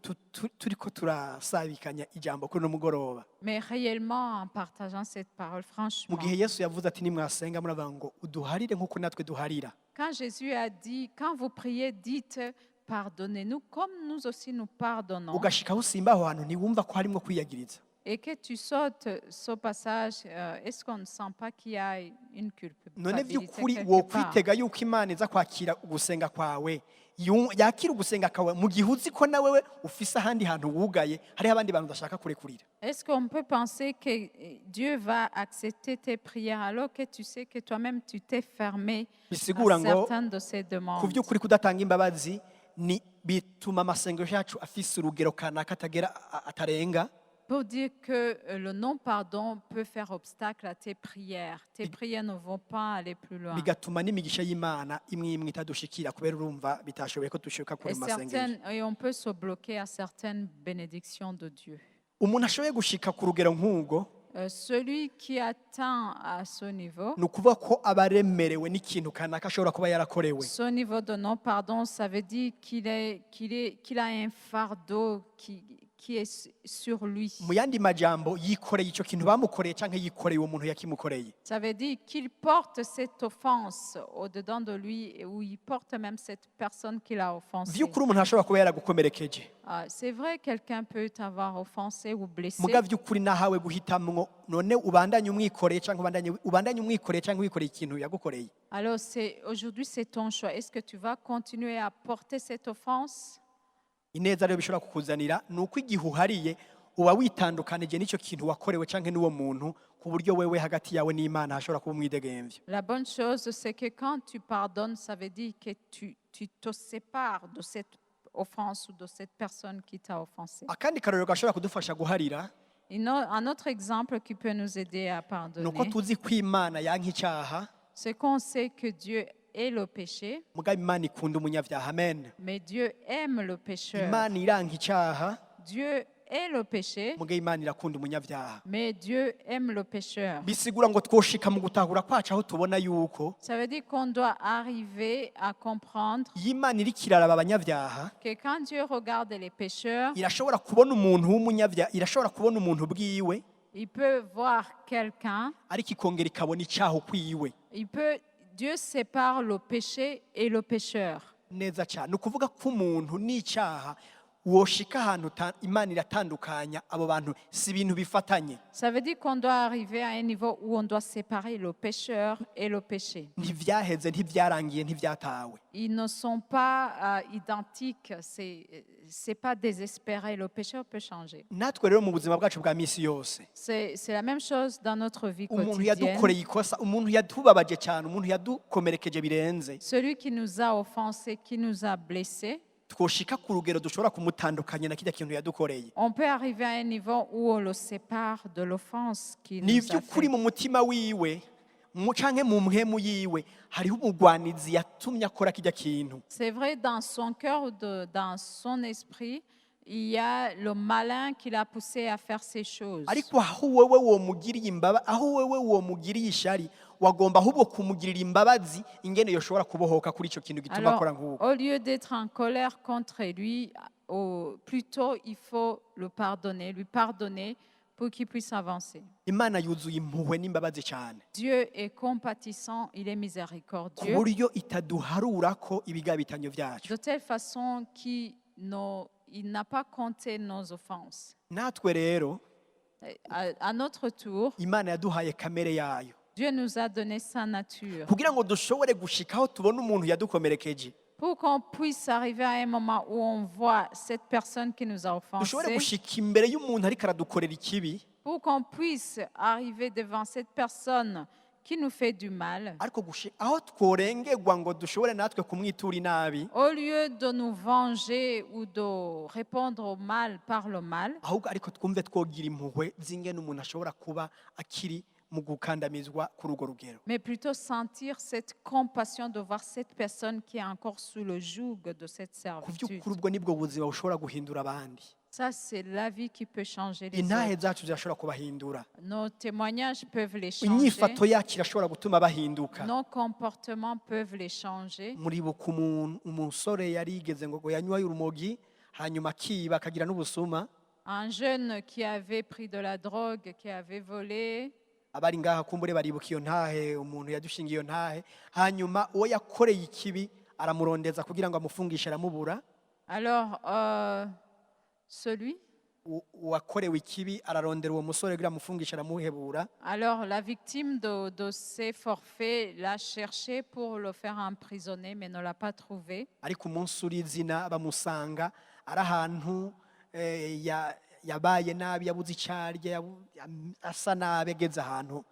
turiko turasabikanya ijambo kuri no mugoroba. Mais réellement, en partageant cette parole, franchement, Mu gihe Yesu yavuze ati nimwasenga muravuga ngo uduharire nk'uko natwe duharira. quand Jésus a dit, quand vous priez, dites, pardonnez-nous comme nous aussi nous pardonnons. Ugashika aho usimba aho hantu ntiwumva ko harimwo kwiyagiriza. Et que tu sautes ce passage, est-ce qu'on ne sent pas qu'il y a une None culpabilité vy'ukuri quelque wo part? kwitega yuko Imana iza kwakira ugusenga kwawe, yakira ugusenga kwawe mu gihe uzi ko nawe ufise ahandi hantu wugaye, hariho abandi bantu udashaka kurekurira. Est-ce qu'on peut penser que Dieu va accepter tes prières alors que tu sais que toi-même tu t'es fermé Bisigura à ngo certaines de ces ku demandes? vy'ukuri kudatanga imbabazi ni bituma amasengesho yacu afise urugero kanaka atarenga. Pour dire que le non-pardon peut faire obstacle à tes prières. Tes prières ne vont pas aller plus loin. Bigatuma n'imigisha y'Imana imwe imwe itadushikira kubera urumva bitashoboye ko dushika kuri masengesho. Et on peut se bloquer à certaines bénédictions de Dieu. Umuntu ashoboye gushika ku rugero nk'ubwo Celui qui atteint à ce niveau, ni ukuvuga ko aba aremerewe n'ikintu kanaka ashobora kuba yarakorewe. ce niveau de non-pardon, ça veut dire qu'il a un fardeau qui est sur lui. Mu yandi majambo yikoreye ico kintu bamukoreye canke yikoreye uwo muntu yakimukoreye. Ça veut dire qu'il porte cette offense au-dedans de lui, ou il porte même cette personne qui l'a offensé. Vy'ukuri umuntu ashobora kuba yaragukomerekeje, C'est vrai, quelqu'un peut t'avoir offensé ou blessé. muga vy'ukuri nahawe guhitamwo none ubandanye umwikoreye canke ubandanye umwikoreye canke wikoreye ikintu yagukoreye. Alors aujourd'hui c'est ton choix. Est-ce que tu vas continuer à porter cette offense? Ineza rero bishobora kukuzanira ni uko igihe uhariye uba witandukanije n'icyo kintu wakorewe canke n'uwo muntu ku buryo wewe hagati yawe n'Imana hashobora kuba umwidegemvyo. La bonne chose, c'est que quand tu pardonnes, ça veut dire que tu te sépares de cette offense ou de cette personne qui t'a offensé. Akandi karorero gashobora kudufasha guharira Un autre exemple qui peut nous aider à ni uko pardonner, tuzi ko Imana yanka icaha, c'est qu'on sait que Dieu est le péché, mugabo Imana ikunda umunyavyaha. Amen. mais Dieu aime le pécheur. Imana iranka icaha, Dieu est le péché, mugabo Imana irakunda umunyavyaha. mais Dieu aime le pécheur. Bisigura ngo twoshika mu gutahura kwacu aho tubona yuko Ça veut dire qu'on doit arriver à comprendre iyo Imana iriko iraraba abanyavyaha que quand Dieu regarde les pécheurs, irashobora kubona umuntu w'umunyavyaha, irashobora kubona umuntu bwiwe il peut voir quelqu'un, ariko ikongera ikabona icaha ukwiwe. Dieu sépare le péché et le pécheur. Neza cyane ni ukuvuga ko umuntu n'icaha woshika ahantu imana iratandukanya abo bantu si ibintu bifatanye Ça veut dire qu'on doit arriver à un niveau où on doit séparer le pécheur et le péché. ntivyaheze ntivyarangiye ntivyatawe Ils ne sont pas identiques, c'est pas désespéré. Le pécheur peut changer. natwe rero mu buzima bwacu bwa misi yose C'est la même chose dans notre vie umuntu quotidienne. yadukoreye ikosa umuntu yatubabaje cyane umuntu yadukomerekeje birenze Celui qui nous a offensés, qui nous a blessés, twoshika ku rugero dushobora kumutandukanya na kirya kintu yadukoreye on peut arriver à un niveau où on le sépare de l'offense qu'il ni nous a iby'ukuri fait. mu mutima wiwe canke mu mpemu yiwe hariho umugwanizi yatumye akora kirya kintu C'est vrai, dans son cœur ou dans son esprit, il y a le malin qui l'a poussé à faire ces choses. ariko aho wewe womugiriye aho wewe womugiriye ishari wagomba ahubwo kumugirira imbabazi ingene yoshobora kubohoka kuri ico kintu gituma Alors, akora nk'uko au lieu d'être en colère contre lui, plutôt il faut lui pardonner pour qu'il puisse avancer. imana yuzuye impuhwe n'imbabazi cyane Dieu est compatissant, il est ku miséricordieux, buryo itaduharurako ibigabitanyo vyacu de telle façon qu'il n'a pas compté nos offenses. natwe rero À notre tour, imana yaduhaye kamere yayo Dieu nous a donné sa nature kugira ngo dushobore gushikaho tubona umuntu yadukomerekeje pour qu'on puisse arriver à un moment où on voit cette personne qui nous a dushobore offensés, gushika imbere y'umuntu ariko aradukorera ikibi pour qu'on puisse arriver devant cette personne qui nous fait du mal. ariko aho tworengerwa ngo dushobore natwe kumwitura inabi Au lieu de nous venger ou de répondre au mal par le mal, ahubwo ariko twumve twogira impuhwe z'ingene umuntu ashobora kuba akiri mu gukandamizwa kuri urwo rugero mais plutôt sentir cette compassion de voir cette personne qui est encore sous le joug de cette ku servitude. by'ukuri ubwo nibwo buzima bushobora guhindura abandi Ça, c'est la vie qui peut changer les intahe autres. zacu zirashobora kubahindura Nos témoignages peuvent les changer. inyifato yacu irashobora gutuma bahinduka Nos comportements peuvent les changer. muribuka umusore yarigeze ngo yanywaye urumogi hanyuma akiba akagira n'ubusuma Un jeune qui avait pris de la drogue, qui avait volé, abari ngaha kumbure baribuka iyo ntahe umuntu yadushingiye iyo ntahe hanyuma uwo yakoreye ikibi aramurondeza kugira ngo amufungishe aramubura alors celui uwakorewe ikibi ararondera uwo musore kugira amufungishe aramuhebura Alors, la victime de ces forfaits l'a cherché pour le faire emprisonner, mais ne l'a pas trouvé. ariko umunsi uri izina bamusanga ari ahantu yabaye nabi yabuze icarya asa nabi ageze ahantu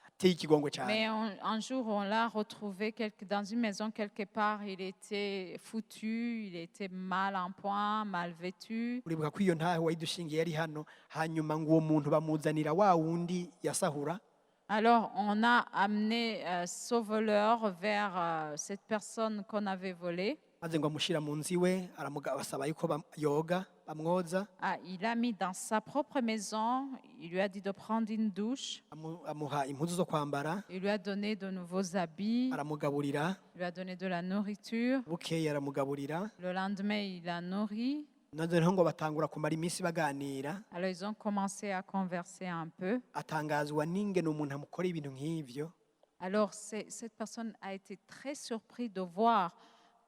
hateye ikigongo cyane Mais un jour, on l'a retrouvé dans une maison quelque part. Il était foutu, il était mal en point, mal vêtu. uribuka ko iyo ntahe wayidushingiye yari hano hanyuma ngo uwo muntu bamuzanira wa wundi yasahura Alors, on a amené ce voleur vers cette personne qu'on avait volée. maze ngo amushyira mu nzu iwe basaba yuko yoga bamwoza Il l'a mis dans sa propre maison. Il lui a dit de prendre une douche. amuha impuzu zo kwambara Il lui a donné de nouveaux habits. aramugaburira Il lui a donné de la nourriture. bukeye aramugaburira Le lendemain, il l'a nourri. noneho ngo batangura kumara iminsi baganira Alors, ils ont commencé à converser un peu. atangazwa n'ingene umuntu amukora ibintu nk'ivyo Alors, cette personne a été très surprise de voir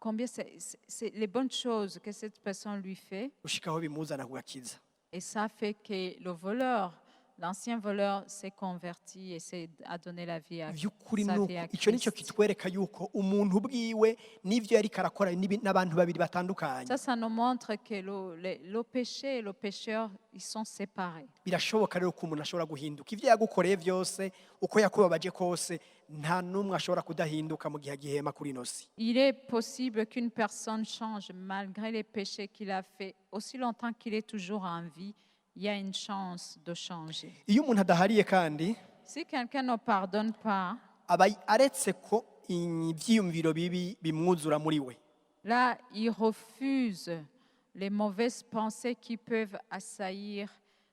combien c'est les bonnes choses que cette personne lui fait. gushikaho bimuzana kugakiza Et ça fait que le voleur, l'ancien voleur, s'est converti et a donné la vie à vy'ukuri sa nuko vie à ico nico Christ. kitwereka yuko umuntu bwiwe n'ivyo yariko arakora n'abantu babiri batandukanye Ça nous montre que le péché et le pécheur, ils sont séparés. birashoboka rero ko umuntu ashobora guhinduka ivyo yagukoreye vyose uko yakubabaje kose nta n'umwe ashobora kudahinduka mu gihe agihema kuri ino si Il est possible qu'une personne change malgré les péchés qu'il a fait. Aussi longtemps qu'il est toujours en vie, il y a une chance de changer. iyo umuntu adahariye kandi Si quelqu'un ne pardonne pas, aba aretse ko ivyiyumviro bibi bimwuzura muri we là, il refuse les mauvaises pensées qui peuvent assaillir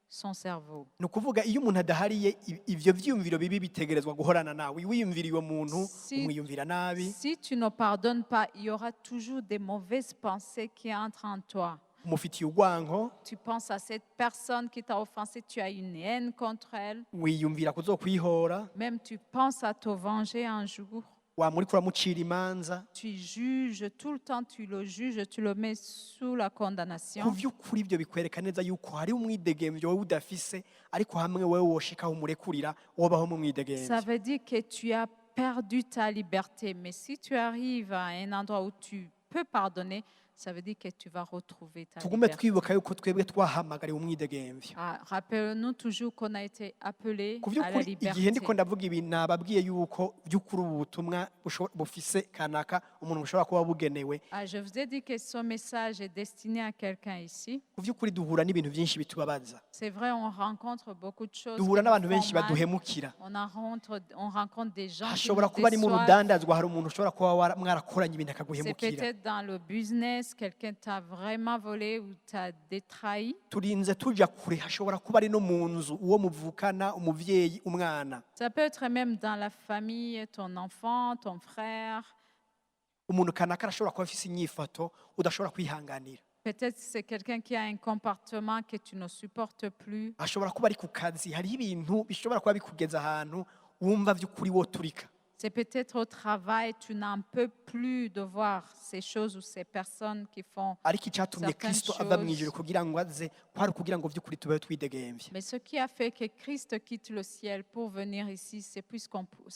son cerveau. ni ukuvuga iyo umuntu adahariye ivyo vyiyumviro bibi bitegerezwa guhorana nawe wiyumviriye uwo muntu umwiyumvira nabi Si tu ne pardonnes pas, il y aura toujours des mauvaises pensées qui entrent en toi. umufitiye urwanko Tu penses à cette personne qui t'a offensé, tu as une haine contre elle. wiyumvira kuzokwihora Même tu penses à te venger un jour. wama uriko uramucira imanza. tu juges, tout le temps tu le juges, tu le mets sous la Ku condamnation. vy'ukuri ibyo bikwereka neza yuko hari umwidegemvyo wowe udafise, ariko hamwe wewe woshikaho umurekurira wobaho mu Ça mwidegemvyo. veut dire que tu as perdu ta liberté. Mais si tu arrives à un endroit où tu peux pardonner, ça veut dire que tu vas retrouver ta Tugume liberté. twibuka yuko twebwe twahamagariwe umwidegemvyo. Rappelons-nous toujours qu'on a été appelés Ku à la vy'ukuri igihe ndiko liberté. ndavuga ibi nababwiye yuko vy'ukuri ubu butumwa bufise kanaka umuntu bushobora kuba bugenewe. Je vous ai dit que ce message est destiné à quelqu'un ici. Ku vy'ukuri duhura n'ibintu vyinshi bitubabaza. C'est vrai, on rencontre beaucoup de choses. Duhura qui n'abantu nous benshi font mal. baduhemukira. On rencontre des gens qui Hashobora nous kuba ari mu déçoivent. rudandazwa, hari umuntu ushobora kuba mwarakoranye ibintu C'est akaguhemukira. peut-être dans le business, quelqu'un t'a vraiment volé ou t'a détrahi. Turinze tuja kure, hashobora kuba ari no mu nzu uwo muvukana, umuvyeyi, umwana. Ça peut être même dans la famille, ton enfant, ton frère. Umuntu kanaka arashobora kuba afise inyifato udashobora kwihanganira. Peut-être c'est quelqu'un qui a un comportement que tu ne supportes plus. Ashobora kuba ari ku kazi, hariho ibintu bishobora kuba bikugeza ahantu wumva vy'ukuri woturika. C'est peut-être au travail, tu n'en peux plus de voir ces choses ou ces personnes qui font. Ariko icyatumye Certaines Kristo ava choses. mw'ijuru kugira ngo aze, kwari ukugira ngo vy'ukuri tubeho twidegemvye. Mais ce qui a fait que Christ quitte le ciel pour venir ici, c'est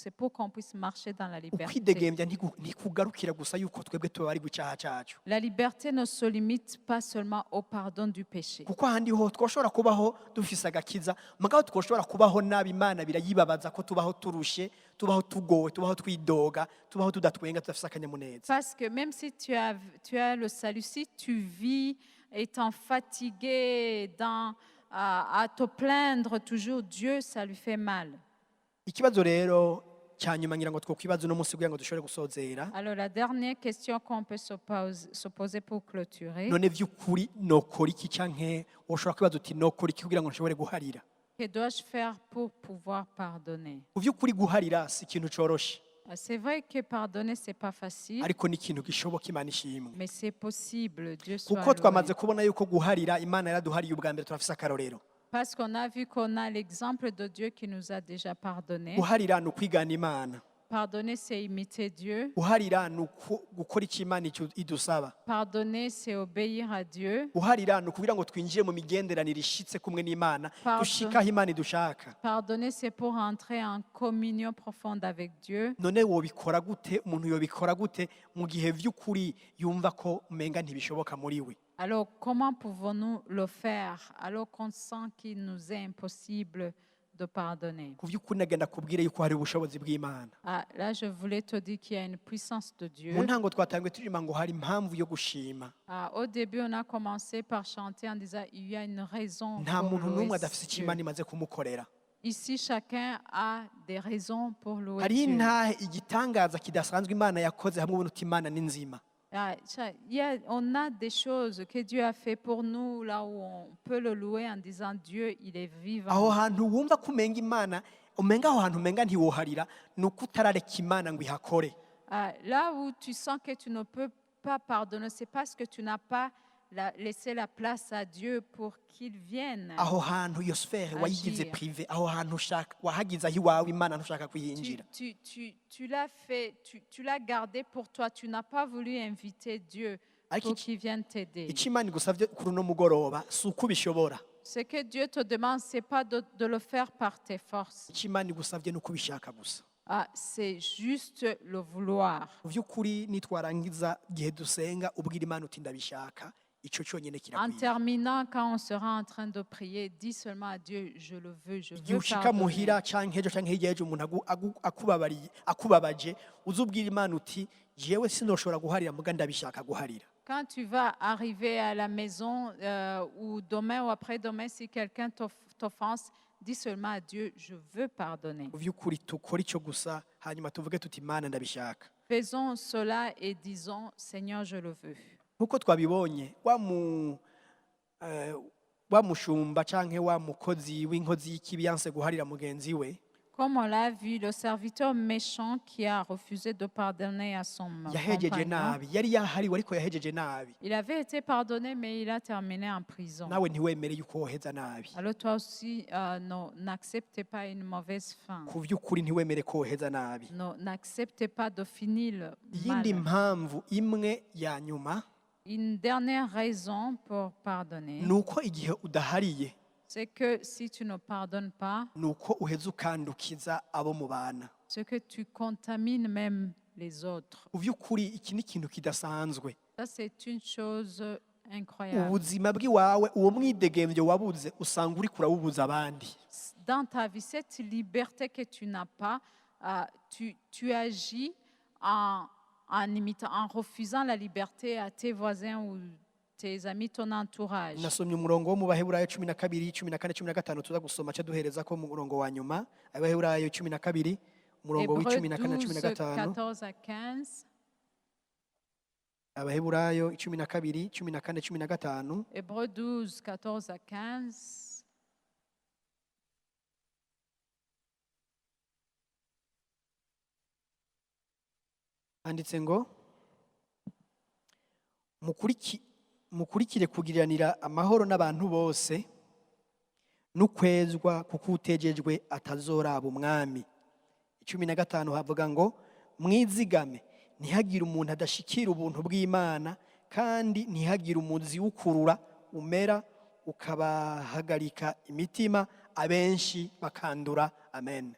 pour qu'on puisse marcher dans la liberté. Ukwidegemvya ntikugarukira gusa yuko twebwe tuba bari gucaha cacu. La liberté ne se limite pas seulement au pardon du péché. Kuko ahandi ho twoshobora kubaho dufise agakiza, mugabo twoshobora kubaho nabi, Imana birayibabaza ko tubaho turushe, tubaho tugowe, tubaho twidoga, tubaho tudatwenga, tudafise akanyamuneza. Parce que même si tu as le salut, si tu vis étant fatigué, à te plaindre toujours, Dieu, ça lui fait mal. Ikibazo rero cya nyuma ngira ngo twokwibaza uno munsi kugira ngo dushobore gusozera. Alors la dernière question qu'on peut se poser pour clôturer, None vy'ukuri nokora iki canke woshobora kwibaza uti nokora iki kugira ngo nshobore guharira? que dois-je faire pour pouvoir pardonner? Mu vy'ukuri guharira si ikintu coroshe, C'est vrai que pardonner, c'est pas facile, ariko ni ikintu gishoboka, Imana ishimwe. mais c'est possible. Dieu soit Kuko loué. twamaze kubona yuko guharira Imana yaraduhariye ubwa mbere, turafise akarorero. Parce qu'on a vu qu'on a l'exemple de Dieu qui nous a déjà pardonné. Guharira ni ukwigana Imana. Pardonner, c'est imiter Dieu. Guharira ni gukora icyo Imana idusaba. Pardonner, c'est obéir à Dieu. Guharira ni ukugira ngo twinjire mu migenderanire ishitse kumwe n'Imana, dushikaho Imana idushaka. Pardonner, c'est pour entrer en communion profonde avec Dieu. None wobikora gute, umuntu yobikora gute mu gihe vy'ukuri yumva ko umenga ntibishoboka muri we? Alors, comment pouvons-nous le faire alors qu'on sent qu'il nous est impossible de pardonner? Ku vy'ukuri nagenda kubwire yuko hari ubushobozi bw'Imana. Là, je voulais te dire qu'il y a une puissance de Dieu. Mu ntango twatangiye turirimba ngo hari impamvu yo gushima. Au début, on a commencé par chanter en disant il y a une raison Nta pour muntu n'umwe louer adafise icyo Dieu. Imana imaze kumukorera. Ici, chacun a des raisons pour louer Hari Dieu. intahe, igitangaza kidasanzwe Imana yakoze, hamwe ubona uti Imana ni nzima. On a des choses que Dieu a fait pour nous, là où on peut le louer en disant Dieu, il est Aho vivant. hantu wumva ko umenga Imana, umenga aho hantu umenga ntiwoharira, ni uko utarareka Imana ngo ihakore. Là où tu sens que tu ne peux pas pardonner, c'est parce que tu n'as pas laissé la place à Dieu pour qu'il vienne. Aho hantu iyo sfere wayigize Agir. prive, aho hantu ushaka wahagize aho iwawe Imana ntushaka kuhinjira. Tu l'as fait, tu l'as gardé pour toi. Tu n'as pas voulu inviter Dieu Ariko pour qu'il vienne t'aider. icyo Imana igusavye kuri uno mugoroba si uko ubishobora. Ce que Dieu te demande, ce n'est pas de le faire par tes forces. Icyo Imana igusavye ni uko ubishaka gusa. C'est juste le vouloir. Mu vy'ukuri nitwarangiza igihe dusenga ubwira Imana uti ndabishaka, ico cyonyine En kirakwiye. terminant, quand on sera en train de prier, dis seulement à Dieu, je le veux, je Igihe veux ushika pardonner. muhira canke ejo canke hirya y'ejo umuntu akubabaje, uzubwira Imana uti jewe sinoshobora guharira muga ndabishaka guharira. Quand tu vas arriver à la maison, ou demain ou après-demain, si quelqu'un t'offense, dis seulement à Dieu, je veux pardonner. Mu vy'ukuri tukora ico gusa, hanyuma tuvuge tuti Imana ndabishaka. Faisons cela et disons, Seigneur, je le veux. Nkuko twabibonye wa mushumba canke wa mukozi w'inkozi y'ikibi yanse guharira mugenzi we, Comme on l'a vu, le serviteur méchant qui a refusé de pardonner à son yahejeje compagnon, nabi, yari yahariwe ariko yahejeje nabi. il avait été pardonné, mais il a terminé en prison. Nawe ntiwemere yuko woheza nabi, Alors toi aussi, n'acceptez pas une mauvaise fin. ku by'ukuri ntiwemere ko woheza nabi. N'acceptez pas de finir Iyindi mal. mpamvu imwe ya nyuma Une dernière raison pour pardonner, ni uko igihe udahariye c'est que si tu ne pardonnes pas, ni uko uheza ukandukiza abo mubana. c'est que tu contamines même les autres. Mu by'ukuri iki ni ikintu kidasanzwe. Ça, c'est une chose incroyable. Ubuzima bw'iwawe uwo mwidegemvyo wabuze usanga uri kurawubuza abandi. Dans ta vie, cette liberté que tu n'as pas, tu agis en refusant la liberté à tes voisins ou tes amis, ton entourage. Nasomye umurongo wo mu Baheburayo 12, 14, 15 tuza gusoma cyo duhereza ko mu murongo wa nyuma. Abaheburayo 12 umurongo Hébreux w'14 12, 15. 14 à 15. Abaheburayo 12, 14, 15. Hébreux 12, 14 à 15. Handitse ngo mukurikire kugiriranira amahoro n'abantu bose n'ukwezwa kuko utejejwe atazoraba umwami. 15 havuga ngo mwizigame ntihagire umuntu adashikira ubuntu bw'Imana kandi ntihagire umuzi w'ukurura umera ukabahagarika imitima abenshi bakandura. Amen.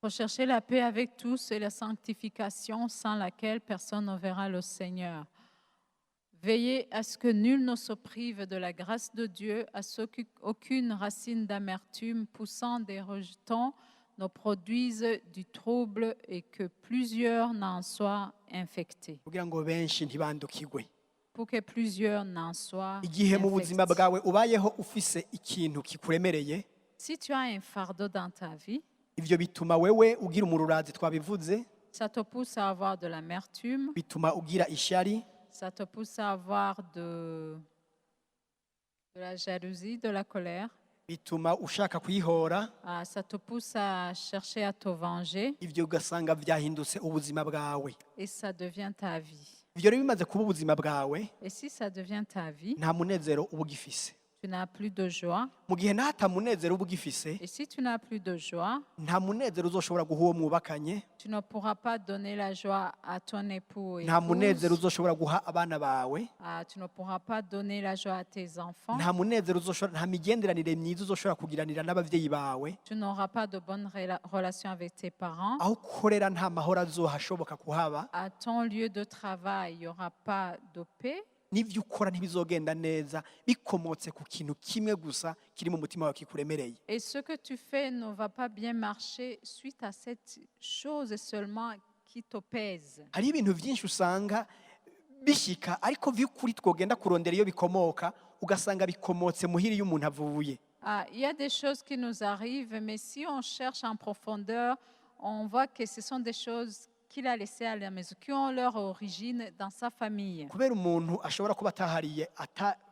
Recherchez la paix avec tous et la sanctification sans laquelle personne ne verra le Seigneur. Veillez à ce que nul ne se prive de la grâce de Dieu, à ce qu'aucune racine d'amertume poussant des rejetons ne produise du trouble et que plusieurs n'en soient infectés. Kugira ngo benshi ntibandukirwe. Pour que plusieurs n'en soient Igihe mu buzima infectés. bwawe ubayeho ufise ikintu kikuremereye, Si tu as un fardeau dans ta vie, ivyo bituma wewe ugira umururazi twabivuze, ça te pousse à avoir de l'amertume, bituma ugira ishari, ça te pousse à avoir de la jalousie, de la colère, bituma ushaka kwihora, ça te pousse à chercher à te venger ivyo ugasanga vyahindutse ubuzima bwawe. et ça devient ta vie. Ivyo rero bimaze kuba ubuzima bwawe, Et si ça devient ta vie, nta munezero uba ugifise. tu n'as plus de joie. Mu gihe nta munezero uba ugifise, Et si tu n'as plus de joie, nta munezero uzoshobora guha uwo mwubakanye, tu ne pourras pas donner la joie à ton époux et nta munezero épouse. uzoshobora guha abana bawe, Tu ne pourras pas donner la joie à tes enfants. nta munezero uzoshobora, nta migenderanire myiza uzoshobora kugiranira n'abavyeyi bawe, Tu n'auras pas de bonnes relations avec tes parents. aho ukorera nta mahoro azohashoboka kuhaba, À ton lieu de travail, il n'y aura pas de paix. n'ivyo ukora ntibizogenda neza bikomotse ku kintu kimwe gusa kiri mu mutima wawe kikuremereye. Et ce que tu fais ne va pas bien marcher suite à cette chose seulement qui te pèse. Hari ibintu vyinshi usanga bishika ariko vy'ukuri twogenda kurondera iyo bikomoka ugasanga bikomotse muhiri y'umuntu avuye. Il y a des choses qui nous arrivent, mais si on cherche en profondeur, on voit que ce sont des choses qu'il a laissées à la maison, qui ont leur origine dans sa famille. Kubera umuntu ashobora kuba atahariye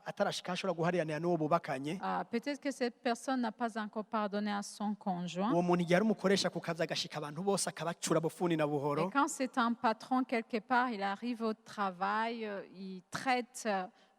atarashika ashobora guhariranira n'uwo bubakanye, Peut-être que cette personne n'a pas encore pardonné à son conjoint. uwo muntu igihe ari umukoresha ku kazi agashika abantu bose akabacura bufuni na Et buhoro, quand c'est un patron quelque part, il arrive au travail, il traite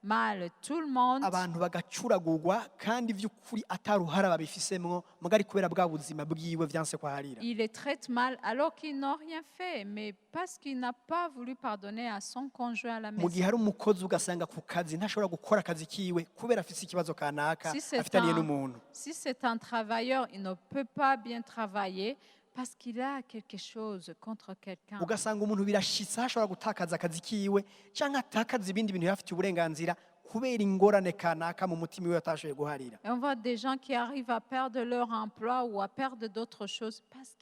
mal tout le monde. abantu bagacuragurwa kandi vy'ukuri ataruhara babifisemwo mugari kubera bwa buzima bwiwe vyanse kwaharira. Il les traite mal alors qu'ils n'ont rien fait, mais parce qu'il n'a pas voulu pardonner à son conjoint à la Mu gihe maison. hari umukozi ugasanga ku kazi ntashobora gukora akazi kiwe kubera afise ikibazo kanaka Si c'est afitaniye n'umuntu. Si c'est un travailleur, il ne peut pas bien travailler parce qu'il a quelque chose contre quelqu'un. Ugasanga umuntu birashitse ashobora gutakaza akazi kiwe canke atakaza ibindi bintu yafitiye uburenganzira kubera ingorane kanaka mu mutima wiwe atashoboye guharira. Et on voit des gens qui arrivent à perdre leur emploi ou à perdre d'autres choses parce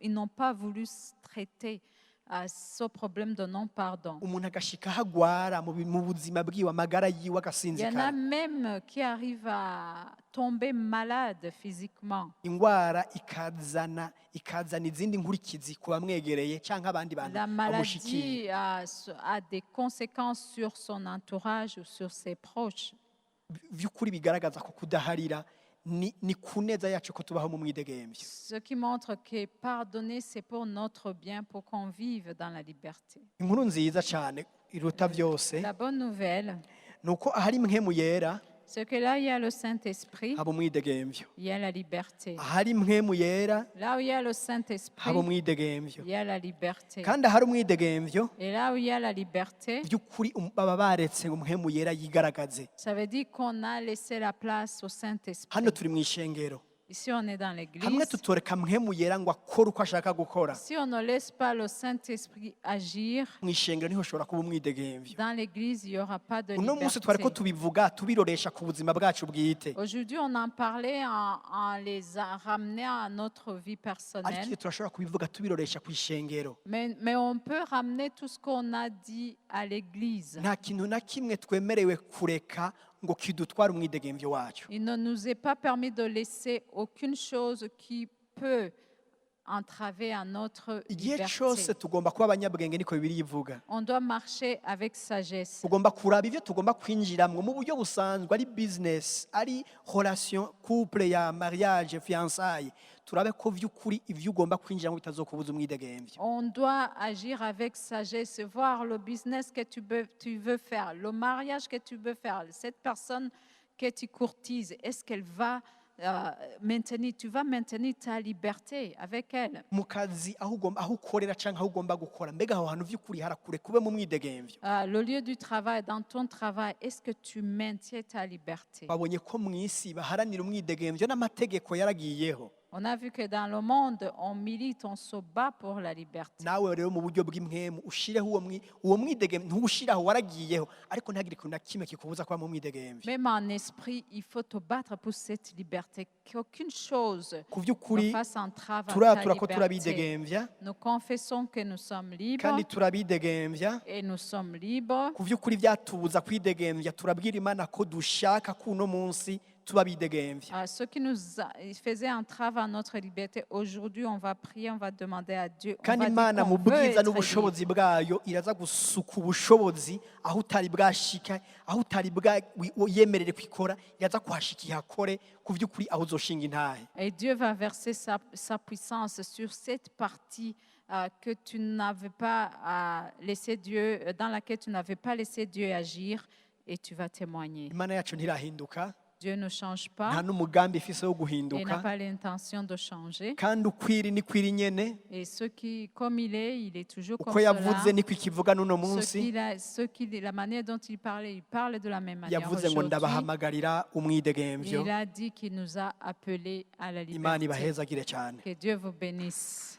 ils n'ont pas voulu traiter ce problème de non-pardon. Umuntu agashika hagwara mu buzima bwiwe amagara yiwe Il y en a agasinzikara. même qui arrivent à tomber malade physiquement. Ingwara ikazana izindi nkurikizi ku bamwegereye canke abandi bantu La bamushikiye. maladie a des conséquences sur son entourage ou sur ses proches. Vy'ukuri bigaragaza ko kudaharira ni ku neza yacu ko tubaho mu mwidegemvyo. Ce qui montre que pardonner, c'est pour notre bien, pour qu'on vive dans la liberté. Inkuru nziza cyane iruta byose La bonne nouvelle, ni uko ahari mpwemu yera c'est que là, il y a le Saint-Esprit, haba umwidegemvyo, il y a la liberté. ahari mpwemu yera Là où il y a le haba Saint-Esprit, umwidegemvyo, il y a la liberté. kandi ahari umwidegemvyo Et là où il y a la liberté, by'ukuri baba baretse ngo mpwemu yera yigaragaze. ça veut dire qu'on a laissé la place au Saint-Esprit. Hano turi mu ishengero, Ici, on est dans hamwe l'église. tutoreka mpwemu yera ngo akore uko ashaka gukora, Si on ne laisse pas le Saint-Esprit agir, mu ishengero niho ushobora kuba umwidegemvyo. dans l'église, il n'y aura pas de Uno munsi twari ko liberté. tubivuga tubiroresha ku buzima bwacu bwite, Aujourd'hui, on en parlait en les ramenant à notre vie ariko personnelle. iyo turashobora kubivuga tubiroresha ku ishengero. Mais on peut ramener tout ce qu'on a dit à l'église. Nta kintu na kimwe twemerewe kureka ngo kidutware umwidegemvyo wacu. Il ne nous est pas permis de laisser aucune chose qui peut entraver à notre Igihe liberté. cyose tugomba kuba abanyabwenge, niko Bibiliya ivuga. On doit marcher avec sagesse. Tugomba kuraba ibyo tugomba kwinjiramwo mu buryo busanzwe, ari business, ari relation couple ya mariage, fiançailles. Turabe ko vy'ukuri ivyo ugomba kwinjiramo bitazokubuza umwidegemvyo. On doit agir avec sagesse, voir le business que tu veux faire, le mariage que tu veux faire, cette personne que tu courtises, est-ce qu'elle va tu vas maintenir ta liberté avec elle? Mu kazi aho ukorera canke aho ugomba gukora, mbega aho hantu vy'ukuri harakure kube mu mwidegemvyo. Le lieu du travail, dans ton travail, est-ce que tu maintiens ta liberté? Babonye ko mw'isi baharanira umwidegemvyo n'amategeko yaragiyeho. On a vu que dans le monde, on milite, on se bat pour la liberté. Nawe rero mu buryo bw'impwemu ushireho uwo mwidegemvyo, ntuwushiraho, waragiyeho, ariko ntagire ikintu na kimwe kikubuza kuba mu mwidegemvyo. Même en esprit, il faut te battre pour cette liberté. Qu'aucune chose Ku ne vy'ukuri fasse entrave à ta turatura ko liberté. turabidegemvya Nous confessons que nous sommes libres kandi turabidegemvya. et nous sommes libres. Ku vy'ukuri vyatubuza kwidegemvya, turabwira Imana ko dushaka ko uno munsi tuba bidegemvya. Ce qui nous faisait entrave à notre liberté, aujourd'hui, on va prier, on va demander à Dieu. On Kandi va dire Imana qu'on mu veut bwiza être libre. n'ubushobozi bwayo iraza gusuka ubushobozi aho utari bwashika, aho utari yemerere kwikora, iraza kuhashika ihakore ku vy'ukuri aho uzoshinga intahe. Et Dieu va verser sa puissance sur cette partie que tu n'avais pas laissé Dieu, dans laquelle tu n'avais pas laissé Dieu agir, et tu vas témoigner. Imana yacu ntirahinduka, Dieu ne change nta pas n'umugambi ifise wo et n'a guhinduka, pas l'intention de changer. kandi ukwiri ni kwiri nyene, Et comme il est toujours comme uko yavuze cela. niko ikivuga n'uno munsi. La manière dont il parle de la même manière Yavuze ngo aujourd'hui. ndabahamagarira umwidegemvyo. Il a dit qu'il nous a appelés à la Imana liberté. ibahezagire cyane. Que Dieu vous bénisse.